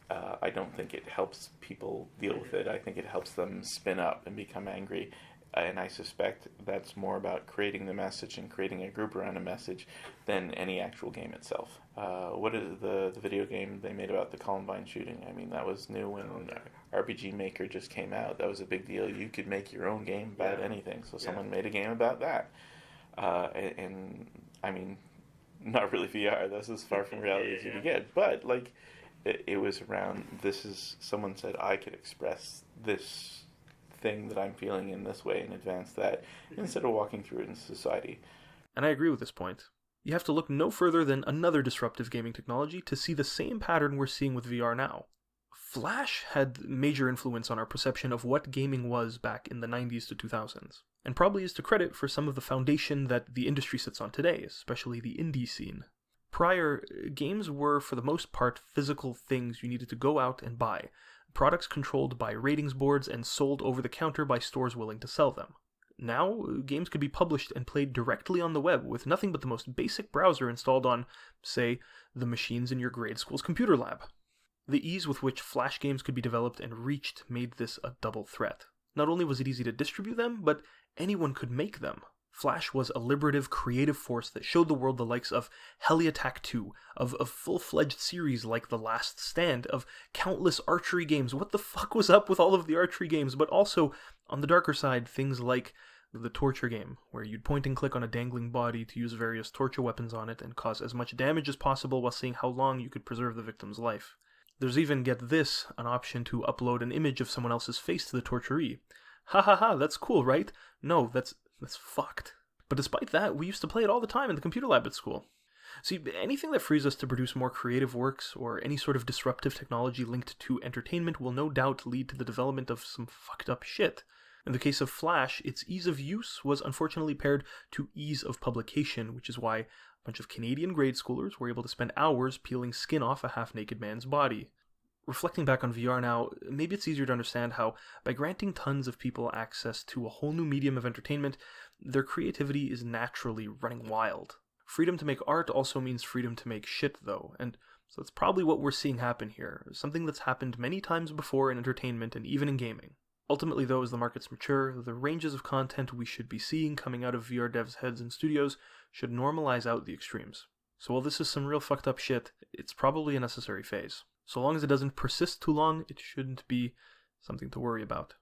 I don't think it helps people deal with it. I think it helps them spin up and become angry. And I suspect that's more about creating the message and creating a group around a message than any actual game itself. What is the video game they made about the Columbine shooting? That was new when RPG Maker just came out. That was a big deal. You could make your own game about anything. So someone made a game about that. And not really VR. That's as far from reality as you can get. But it was around, someone said I could express this thing that I'm feeling in this way and advance that instead of walking through it in society. And I agree with this point. You have to look no further than another disruptive gaming technology to see the same pattern we're seeing with VR now. Flash had major influence on our perception of what gaming was back in the 90s to 2000s, and probably is to credit for some of the foundation that the industry sits on today, especially the indie scene. Prior, games were for the most part physical things you needed to go out and buy, products controlled by ratings boards and sold over the counter by stores willing to sell them. Now, games could be published and played directly on the web with nothing but the most basic browser installed on, say, the machines in your grade school's computer lab. The ease with which Flash games could be developed and reached made this a double threat. Not only was it easy to distribute them, but anyone could make them. Flash was a liberative, creative force that showed the world the likes of Heli Attack 2, of full-fledged series like The Last Stand, of countless archery games. What the fuck was up with all of the archery games? But also, on the darker side, things like the torture game, where you'd point and click on a dangling body to use various torture weapons on it and cause as much damage as possible while seeing how long you could preserve the victim's life. There's even, get this, an option to upload an image of someone else's face to the torturee. Ha ha ha, that's cool, right? No, that's fucked. But despite that, we used to play it all the time in the computer lab at school. See, anything that frees us to produce more creative works or any sort of disruptive technology linked to entertainment will no doubt lead to the development of some fucked up shit. In the case of Flash, its ease of use was unfortunately paired to ease of publication, which is why A bunch of Canadian grade schoolers were able to spend hours peeling skin off a half-naked man's body. Reflecting back on VR now, maybe it's easier to understand how, by granting tons of people access to a whole new medium of entertainment, their creativity is naturally running wild. Freedom to make art also means freedom to make shit, though, and so that's probably what we're seeing happen here, something that's happened many times before in entertainment and even in gaming. Ultimately, though, as the markets mature, the ranges of content we should be seeing coming out of VR devs' heads and studios should normalize out the extremes. So while this is some real fucked up shit, it's probably a necessary phase. So long as it doesn't persist too long, it shouldn't be something to worry about.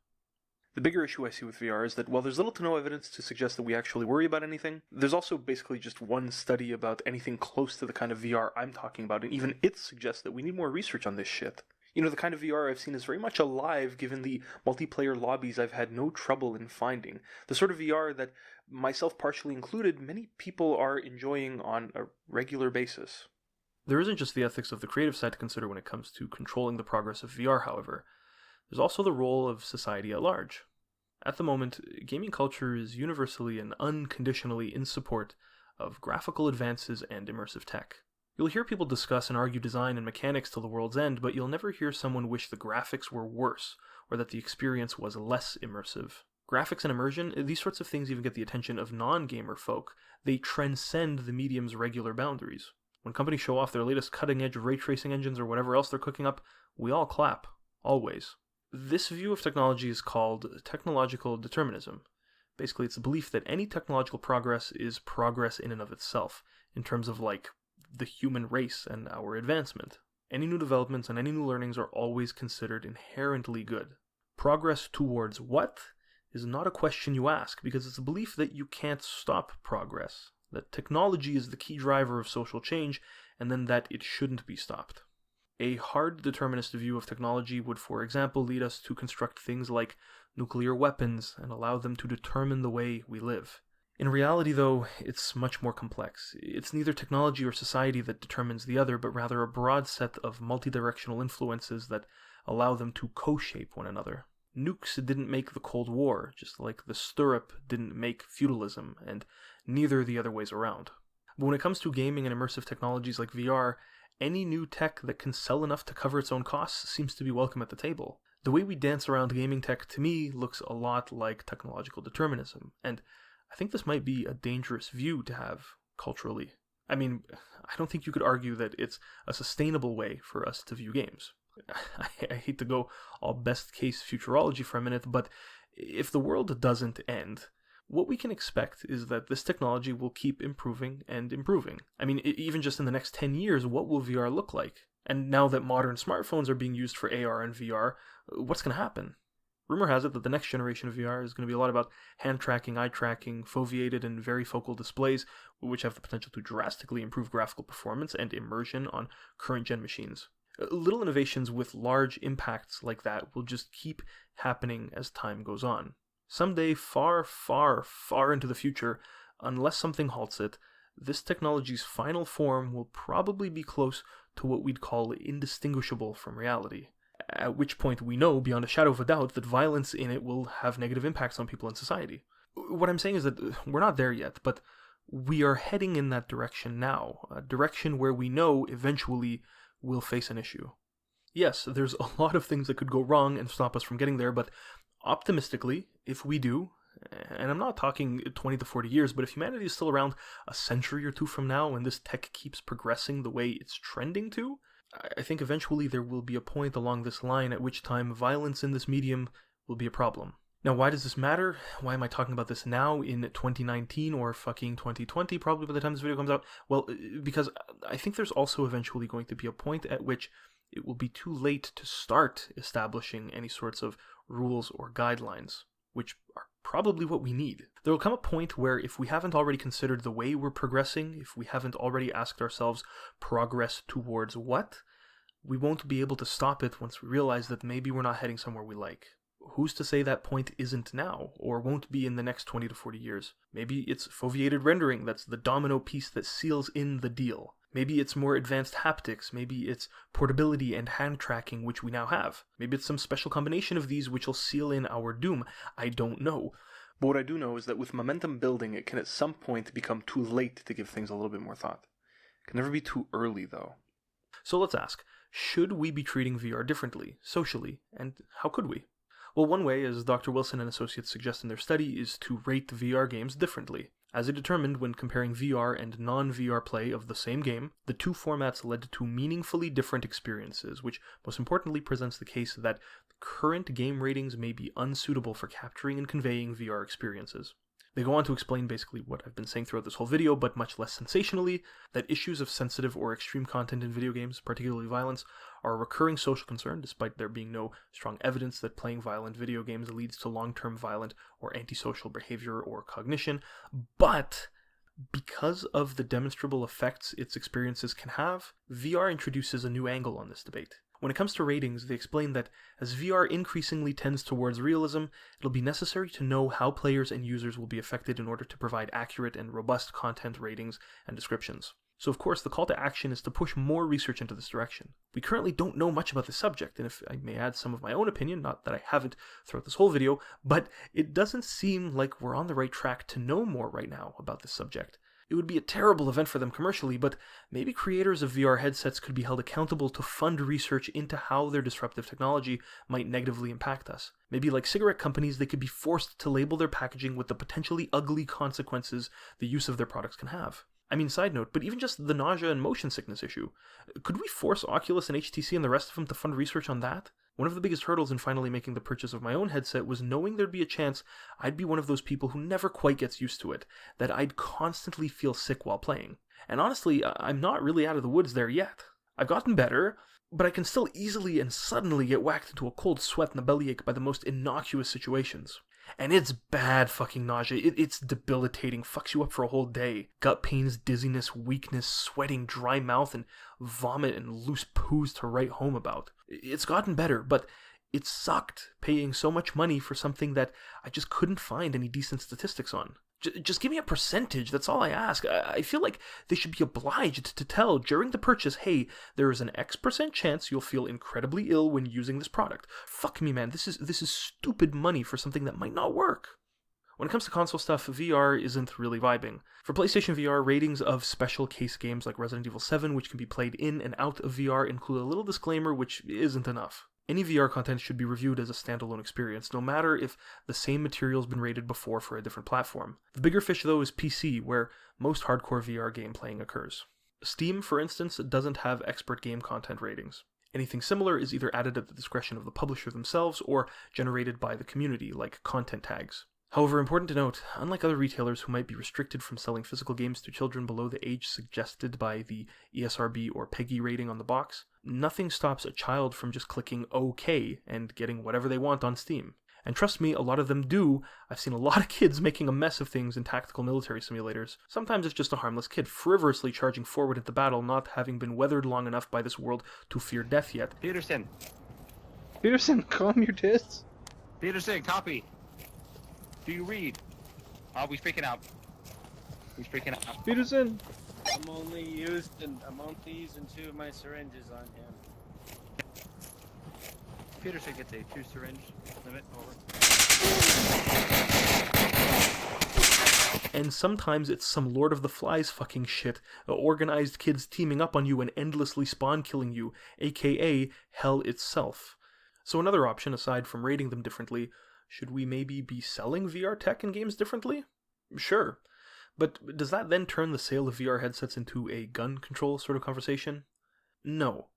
The bigger issue I see with VR is that while there's little to no evidence to suggest that we actually worry about anything, there's also basically just one study about anything close to the kind of VR I'm talking about, and even it suggests that we need more research on this shit. You know, the kind of VR I've seen is very much alive given the multiplayer lobbies I've had no trouble in finding. The sort of VR that, myself partially included, many people are enjoying on a regular basis. There isn't just the ethics of the creative side to consider when it comes to controlling the progress of VR, however. There's also the role of society at large. At the moment, gaming culture is universally and unconditionally in support of graphical advances and immersive tech. You'll hear people discuss and argue design and mechanics till the world's end, but you'll never hear someone wish the graphics were worse, or that the experience was less immersive. Graphics and immersion, these sorts of things even get the attention of non-gamer folk. They transcend the medium's regular boundaries. When companies show off their latest cutting-edge ray tracing engines or whatever else they're cooking up, we all clap. Always. This view of technology is called technological determinism. Basically, it's the belief that any technological progress is progress in and of itself, in terms of, like, the human race and our advancement. Any new developments and any new learnings are always considered inherently good. Progress towards what is not a question you ask, because it's a belief that you can't stop progress, that technology is the key driver of social change, and then that it shouldn't be stopped. A hard determinist view of technology would, for example, lead us to construct things like nuclear weapons and allow them to determine the way we live. In reality, though, it's much more complex. It's neither technology or society that determines the other, but rather a broad set of multidirectional influences that allow them to co-shape one another. Nukes didn't make the Cold War, just like the stirrup didn't make feudalism, and neither the other ways around. But when it comes to gaming and immersive technologies like VR, any new tech that can sell enough to cover its own costs seems to be welcome at the table. The way we dance around gaming tech, to me, looks a lot like technological determinism, and I think this might be a dangerous view to have culturally. I mean, I don't think you could argue that it's a sustainable way for us to view games. I hate to go all best case futurology for a minute, but if the world doesn't end, what we can expect is that this technology will keep improving and improving. I mean, even just in the next 10 years, what will VR look like? And now that modern smartphones are being used for AR and VR, what's going to happen? Rumor has it that the next generation of VR is going to be a lot about hand tracking, eye tracking, foveated and varifocal displays, which have the potential to drastically improve graphical performance and immersion on current-gen machines. Little innovations with large impacts like that will just keep happening as time goes on. Someday, far, far, far into the future, unless something halts it, this technology's final form will probably be close to what we'd call indistinguishable from reality. At which point we know, beyond a shadow of a doubt, that violence in it will have negative impacts on people in society. What I'm saying is that we're not there yet, but we are heading in that direction now, a direction where we know eventually we'll face an issue. Yes, there's a lot of things that could go wrong and stop us from getting there, but optimistically, if we do, and I'm not talking 20 to 40 years, but if humanity is still around a century or two from now and this tech keeps progressing the way it's trending to, I think eventually there will be a point along this line at which time violence in this medium will be a problem. Now, why does this matter? Why am I talking about this now in 2019 or fucking 2020, probably by the time this video comes out? Well, because I think there's also eventually going to be a point at which it will be too late to start establishing any sorts of rules or guidelines, which are probably what we need. There will come a point where if we haven't already considered the way we're progressing, if we haven't already asked ourselves progress towards what, we won't be able to stop it once we realize that maybe we're not heading somewhere we like. Who's to say that point isn't now, or won't be in the next 20 to 40 years? Maybe it's foveated rendering that's the domino piece that seals in the deal. Maybe it's more advanced haptics, maybe it's portability and hand tracking, which we now have. Maybe it's some special combination of these which will seal in our doom. I don't know. But what I do know is that with momentum building, it can at some point become too late to give things a little bit more thought. It can never be too early, though. So let's ask, should we be treating VR differently, socially, and how could we? Well, one way, as Dr. Wilson and Associates suggest in their study, is to rate VR games differently. As they determined when comparing VR and non-VR play of the same game, the two formats led to meaningfully different experiences, which most importantly presents the case that current game ratings may be unsuitable for capturing and conveying VR experiences. They go on to explain basically what I've been saying throughout this whole video, but much less sensationally, that issues of sensitive or extreme content in video games, particularly violence, are a recurring social concern, despite there being no strong evidence that playing violent video games leads to long-term violent or antisocial behavior or cognition. But because of the demonstrable effects its experiences can have, VR introduces a new angle on this debate. When it comes to ratings, they explain that as VR increasingly tends towards realism, it'll be necessary to know how players and users will be affected in order to provide accurate and robust content ratings and descriptions. So of course, the call to action is to push more research into this direction. We currently don't know much about the subject, and if I may add some of my own opinion, not that I haven't throughout this whole video, but it doesn't seem like we're on the right track to know more right now about this subject. It would be a terrible event for them commercially, but maybe creators of VR headsets could be held accountable to fund research into how their disruptive technology might negatively impact us. Maybe like cigarette companies, they could be forced to label their packaging with the potentially ugly consequences the use of their products can have. I mean, side note, but even just the nausea and motion sickness issue, could we force Oculus and HTC and the rest of them to fund research on that? One of the biggest hurdles in finally making the purchase of my own headset was knowing there'd be a chance I'd be one of those people who never quite gets used to it, that I'd constantly feel sick while playing. And honestly, I'm not really out of the woods there yet. I've gotten better, but I can still easily and suddenly get whacked into a cold sweat and a bellyache by the most innocuous situations. And it's bad fucking nausea. It's debilitating, fucks you up for a whole day. Gut pains, dizziness, weakness, sweating, dry mouth, and vomit and loose poos to write home about. It's gotten better, but it sucked paying so much money for something that I just couldn't find any decent statistics on. Just give me a percentage, that's all I ask. I feel like they should be obliged to tell during the purchase, hey, there is an X% chance you'll feel incredibly ill when using this product. Fuck me, man, this is stupid money for something that might not work. When it comes to console stuff, VR isn't really vibing. For PlayStation VR, ratings of special case games like Resident Evil 7, which can be played in and out of VR, include a little disclaimer which isn't enough. Any VR content should be reviewed as a standalone experience, no matter if the same material's been rated before for a different platform. The bigger fish, though, is PC, where most hardcore VR game playing occurs. Steam, for instance, doesn't have expert game content ratings. Anything similar is either added at the discretion of the publisher themselves or generated by the community, like content tags. However, important to note, unlike other retailers who might be restricted from selling physical games to children below the age suggested by the ESRB or PEGI rating on the box, nothing stops a child from just clicking OK and getting whatever they want on Steam. And trust me, a lot of them do. I've seen a lot of kids making a mess of things in tactical military simulators. Sometimes it's just a harmless kid frivolously charging forward into battle, not having been weathered long enough by this world to fear death yet. Peterson, calm your tits. Peterson, copy. Do you read? We speaking out. We speaking out. Peterson! I'm only using two of my syringes on him. Peterson gets a 2 syringe limit, over. And sometimes it's some Lord of the Flies fucking shit, organized kids teaming up on you and endlessly spawn killing you, aka hell itself. So another option, aside from rating them differently, should we maybe be selling VR tech and games differently? Sure. But does that then turn the sale of VR headsets into a gun control sort of conversation? No.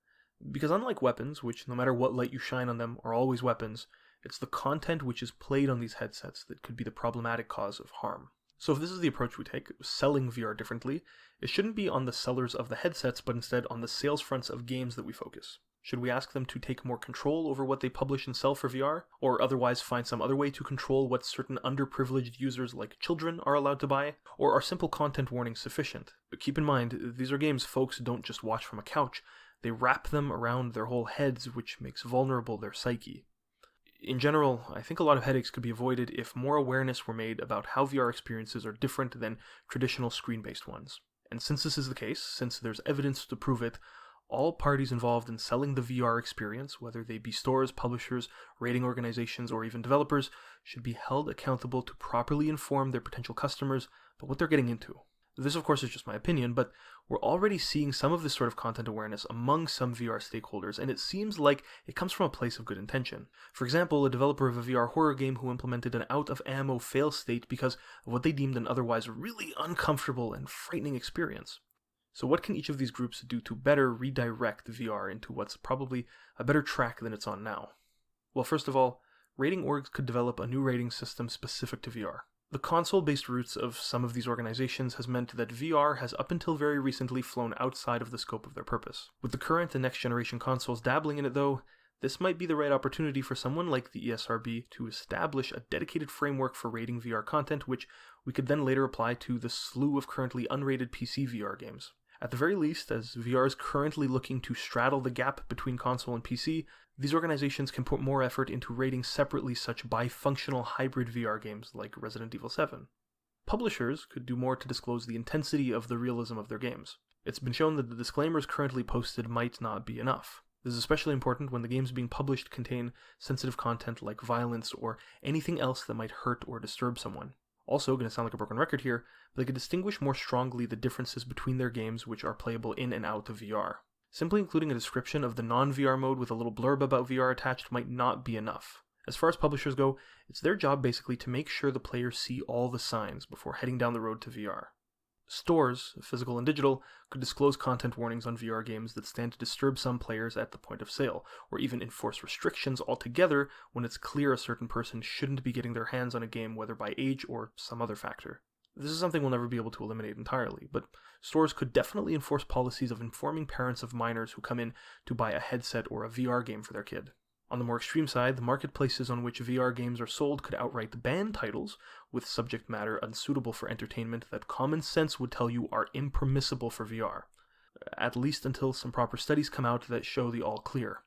Because unlike weapons, which no matter what light you shine on them are always weapons, it's the content which is played on these headsets that could be the problematic cause of harm. So if this is the approach we take, selling VR differently, it shouldn't be on the sellers of the headsets, but instead on the sales fronts of games that we focus. Should we ask them to take more control over what they publish and sell for VR, or otherwise find some other way to control what certain underprivileged users like children are allowed to buy, or are simple content warnings sufficient? But keep in mind, these are games folks don't just watch from a couch, they wrap them around their whole heads, which makes vulnerable their psyche. In general, I think a lot of headaches could be avoided if more awareness were made about how VR experiences are different than traditional screen-based ones. And since this is the case, since there's evidence to prove it, All parties involved in selling the VR experience, whether they be stores, publishers, rating organizations, or even developers, should be held accountable to properly inform their potential customers about what they're getting into. This, of course, is just my opinion, but we're already seeing some of this sort of content awareness among some VR stakeholders, and it seems like it comes from a place of good intention. For example, a developer of a VR horror game who implemented an out-of-ammo fail state because of what they deemed an otherwise really uncomfortable and frightening experience. So what can each of these groups do to better redirect VR into what's probably a better track than it's on now? Well, first of all, rating orgs could develop a new rating system specific to VR. The console-based roots of some of these organizations has meant that VR has up until very recently flown outside of the scope of their purpose. With the current and next generation consoles dabbling in it though, this might be the right opportunity for someone like the ESRB to establish a dedicated framework for rating VR content, which we could then later apply to the slew of currently unrated PC VR games. At the very least, as VR is currently looking to straddle the gap between console and PC, these organizations can put more effort into rating separately such bifunctional hybrid VR games like Resident Evil 7. Publishers could do more to disclose the intensity of the realism of their games. It's been shown that the disclaimers currently posted might not be enough. This is especially important when the games being published contain sensitive content like violence or anything else that might hurt or disturb someone. Also, going to sound like a broken record here, but they could distinguish more strongly the differences between their games which are playable in and out of VR. Simply including a description of the non-VR mode with a little blurb about VR attached might not be enough. As far as publishers go, it's their job basically to make sure the players see all the signs before heading down the road to VR. Stores, physical and digital, could disclose content warnings on VR games that stand to disturb some players at the point of sale, or even enforce restrictions altogether when it's clear a certain person shouldn't be getting their hands on a game whether by age or some other factor. This is something we'll never be able to eliminate entirely, but stores could definitely enforce policies of informing parents of minors who come in to buy a headset or a VR game for their kid. On the more extreme side, the marketplaces on which VR games are sold could outright ban titles with subject matter unsuitable for entertainment that common sense would tell you are impermissible for VR, at least until some proper studies come out that show the all clear.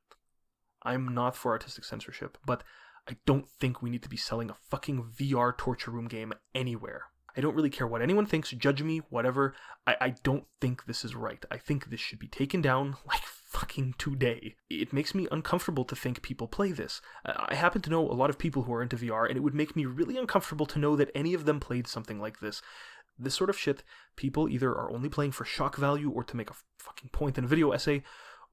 I'm not for artistic censorship, but I don't think we need to be selling a fucking VR torture room game anywhere. I don't really care what anyone thinks, judge me, whatever. I don't think this is right. I think this should be taken down like fucking today. It makes me uncomfortable to think people play this. I happen to know a lot of people who are into VR, and it would make me really uncomfortable to know that any of them played something like this. This sort of shit, people either are only playing for shock value or to make a fucking point in a video essay,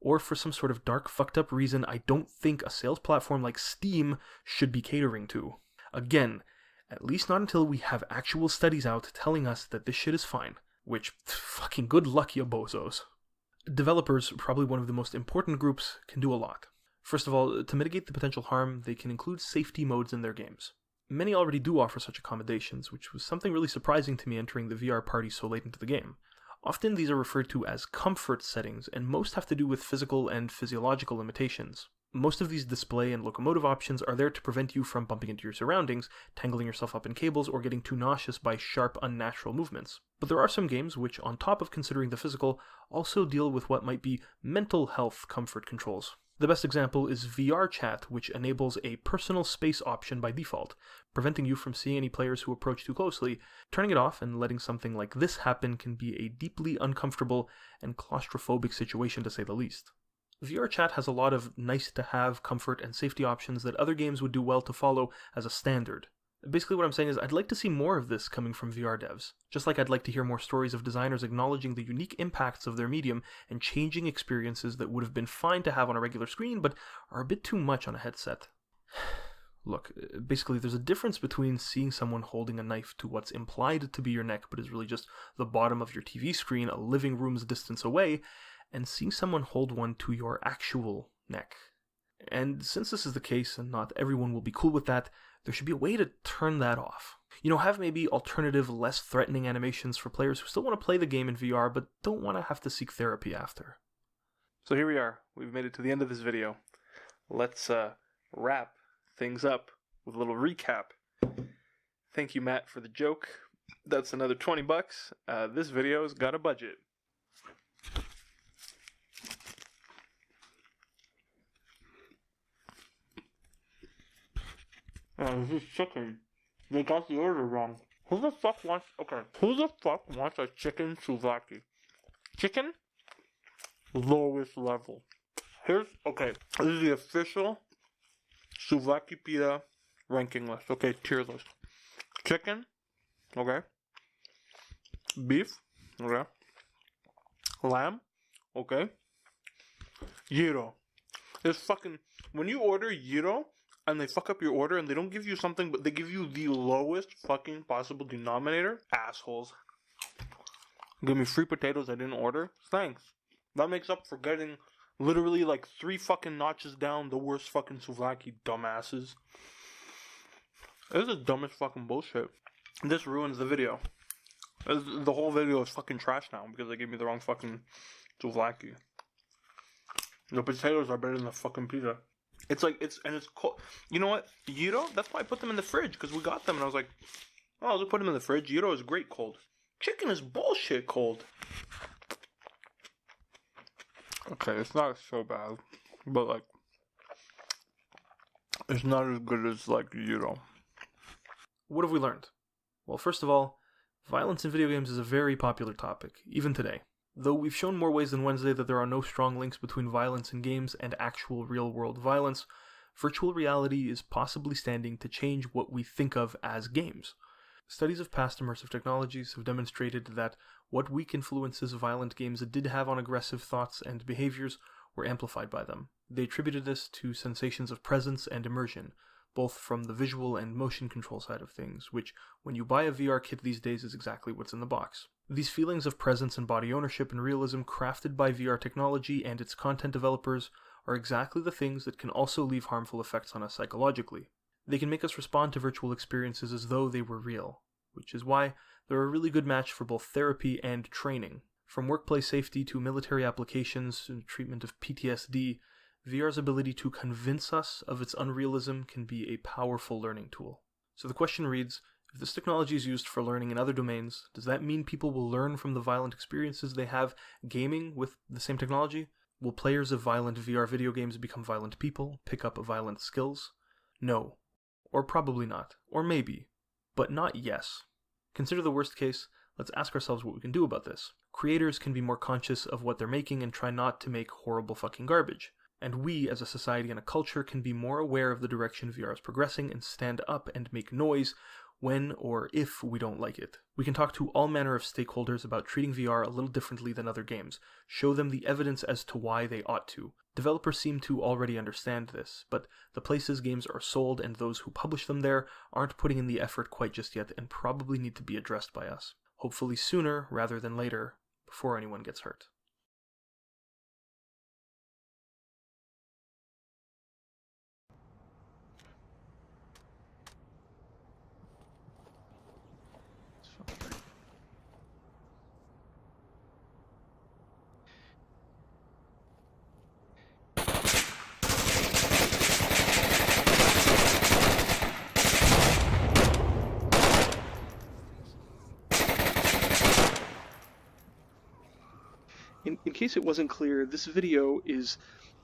or for some sort of dark fucked up reason I don't think a sales platform like Steam should be catering to. Again, at least not until we have actual studies out telling us that this shit is fine. Which, fucking good luck, you bozos. Developers, probably one of the most important groups, can do a lot. First of all, to mitigate the potential harm, they can include safety modes in their games. Many already do offer such accommodations, which was something really surprising to me entering the VR party so late into the game. Often these are referred to as comfort settings, and most have to do with physical and physiological limitations. Most of these display and locomotive options are there to prevent you from bumping into your surroundings, tangling yourself up in cables, or getting too nauseous by sharp, unnatural movements. But there are some games which, on top of considering the physical, also deal with what might be mental health comfort controls. The best example is VR Chat, which enables a personal space option by default, preventing you from seeing any players who approach too closely. Turning it off and letting something like this happen can be a deeply uncomfortable and claustrophobic situation to say the least. VR Chat has a lot of nice-to-have comfort and safety options that other games would do well to follow as a standard. Basically what I'm saying is I'd like to see more of this coming from VR devs, just like I'd like to hear more stories of designers acknowledging the unique impacts of their medium and changing experiences that would have been fine to have on a regular screen but are a bit too much on a headset. Look, basically there's a difference between seeing someone holding a knife to what's implied to be your neck but is really just the bottom of your TV screen a living room's distance away, and seeing someone hold one to your actual neck. And since this is the case and not everyone will be cool with that, there should be a way to turn that off. Have maybe alternative, less threatening animations for players who still want to play the game in VR but don't want to have to seek therapy after. So here we are. We've made it to the end of this video. Let's wrap things up with a little recap. Thank you, Matt, for the joke. That's another $20. This video's got a budget. This is chicken. They got the order wrong. Who the fuck wants a chicken souvlaki? Chicken? lowest level. Okay, this is the official Souvlaki pita ranking list. Okay, tier list. Chicken, okay. Beef, okay. Lamb, okay. Gyro. It's fucking, when you order gyro and they fuck up your order and they don't give you something but they give you the lowest fucking possible denominator, assholes. Give me free potatoes I didn't order. Thanks. That makes up for getting literally like 3 fucking notches down the worst fucking souvlaki, dumbasses. This is the dumbest fucking bullshit. This ruins the video. The whole video is fucking trash now because they gave me the wrong fucking souvlaki. The potatoes are better than the fucking pizza. It's cold. You know what? Gyro, that's why I put them in the fridge, because we got them and I was like, oh, I'll just put them in the fridge. Gyro is great cold. Chicken is bullshit cold. Okay, it's not so bad, but like, it's not as good as like gyro. What have we learned? Well, first of all, violence in video games is a very popular topic, even today. Though we've shown more ways than Wednesday that there are no strong links between violence in games and actual real-world violence, virtual reality is possibly standing to change what we think of as games. Studies of past immersive technologies have demonstrated that what weak influences violent games did have on aggressive thoughts and behaviors were amplified by them. They attributed this to sensations of presence and immersion, both from the visual and motion control side of things, which, when you buy a VR kit these days, is exactly what's in the box. These feelings of presence and body ownership and realism crafted by VR technology and its content developers are exactly the things that can also leave harmful effects on us psychologically. They can make us respond to virtual experiences as though they were real, which is why they're a really good match for both therapy and training. From workplace safety to military applications and treatment of PTSD, VR's ability to convince us of its unrealism can be a powerful learning tool. So the question reads, if this technology is used for learning in other domains, does that mean people will learn from the violent experiences they have gaming with the same technology? Will players of violent VR video games become violent people, pick up violent skills? No. Or probably not. Or maybe. But not yes. Consider the worst case. Let's ask ourselves what we can do about this. Creators can be more conscious of what they're making and try not to make horrible fucking garbage. And we, as a society and a culture, can be more aware of the direction VR is progressing and stand up and make noise when or if we don't like it. We can talk to all manner of stakeholders about treating VR a little differently than other games, show them the evidence as to why they ought to. Developers seem to already understand this, but the places games are sold and those who publish them there aren't putting in the effort quite just yet and probably need to be addressed by us. Hopefully sooner rather than later, before anyone gets hurt. In case it wasn't clear, this video is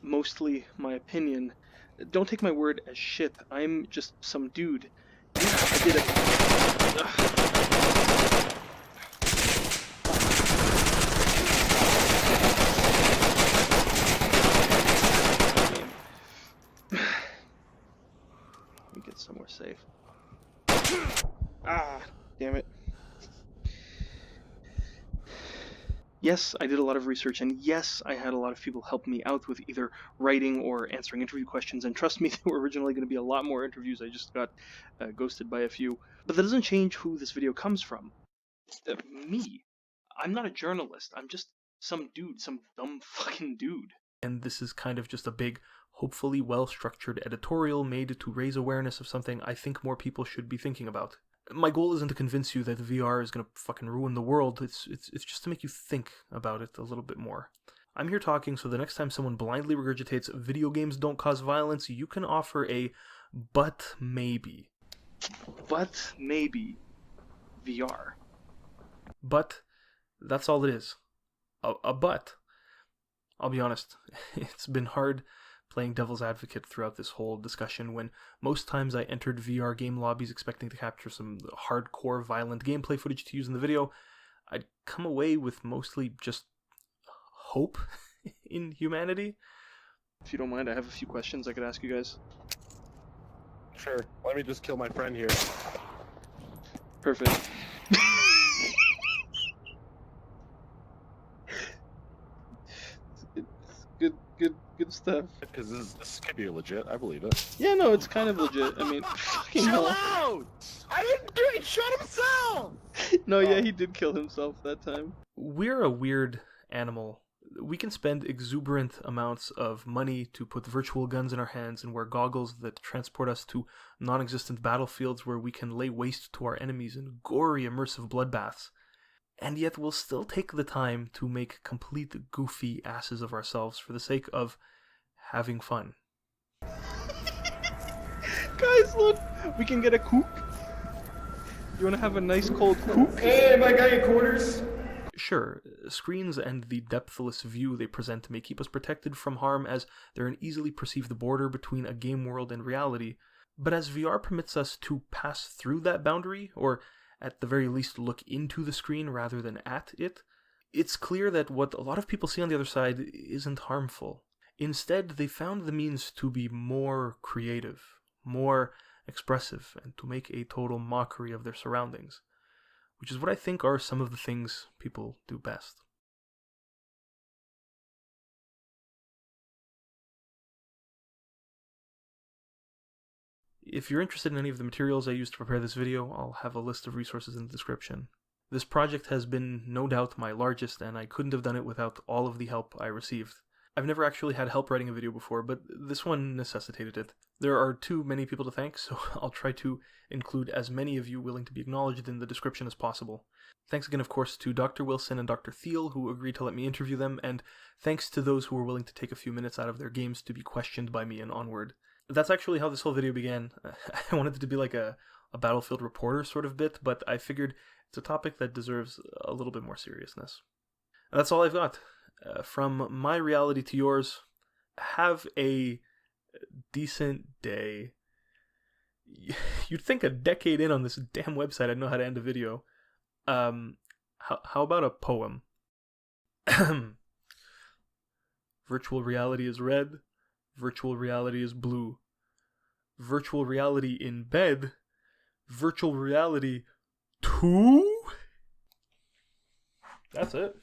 mostly my opinion. Don't take my word as shit. I'm just some dude. Yeah, I did it. Let me get somewhere safe. Ah, damn it. Yes, I did a lot of research, and yes, I had a lot of people help me out with either writing or answering interview questions, and trust me, there were originally going to be a lot more interviews. I just got ghosted by a few. But that doesn't change who this video comes from. Me. I'm not a journalist. I'm just some dude, some dumb fucking dude. And this is kind of just a big, hopefully well-structured editorial made to raise awareness of something I think more people should be thinking about. My goal isn't to convince you that VR is going to fucking ruin the world. It's just to make you think about it a little bit more. I'm here talking so the next time someone blindly regurgitates video games don't cause violence, you can offer a but maybe. But maybe VR. But that's all it is. A but. I'll be honest, it's been hard playing devil's advocate throughout this whole discussion when most times I entered VR game lobbies expecting to capture some hardcore violent gameplay footage to use in the video, I'd come away with mostly just hope in humanity. If you don't mind, I have a few questions I could ask you guys. Sure. Let me just kill my friend here. Perfect. Good stuff. Because this could be legit. I believe it. Yeah, no, it's kind of legit. I mean, fucking hell. out! I didn't do it. He shot himself. No, yeah, he did kill himself that time. We're a weird animal. We can spend exuberant amounts of money to put virtual guns in our hands and wear goggles that transport us to non-existent battlefields where we can lay waste to our enemies in gory, immersive bloodbaths. And yet we'll still take the time to make complete goofy asses of ourselves for the sake of having fun. Guys, look! We can get a coupe. You wanna have a nice cold coupe? Hey, my guy in quarters. Sure, screens and the depthless view they present may keep us protected from harm as they're an easily perceived border between a game world and reality, but as VR permits us to pass through that boundary, or at the very least look into the screen rather than at it, it's clear that what a lot of people see on the other side isn't harmful. Instead, they found the means to be more creative, more expressive, and to make a total mockery of their surroundings, which is what I think are some of the things people do best. If you're interested in any of the materials I used to prepare this video, I'll have a list of resources in the description. This project has been no doubt my largest, and I couldn't have done it without all of the help I received. I've never actually had help writing a video before, but this one necessitated it. There are too many people to thank, so I'll try to include as many of you willing to be acknowledged in the description as possible. Thanks again, of course, to Dr. Wilson and Dr. Thiel, who agreed to let me interview them, and thanks to those who were willing to take a few minutes out of their games to be questioned by me and onward. That's actually how this whole video began. I wanted it to be like a Battlefield reporter sort of bit, but I figured it's a topic that deserves a little bit more seriousness. And that's all I've got. From my reality to yours, have a decent day. You'd think a decade in on this damn website I'd know how to end a video. How about a poem? Virtual reality is red. Virtual reality is blue. Virtual reality in bed. Virtual reality 2? That's it.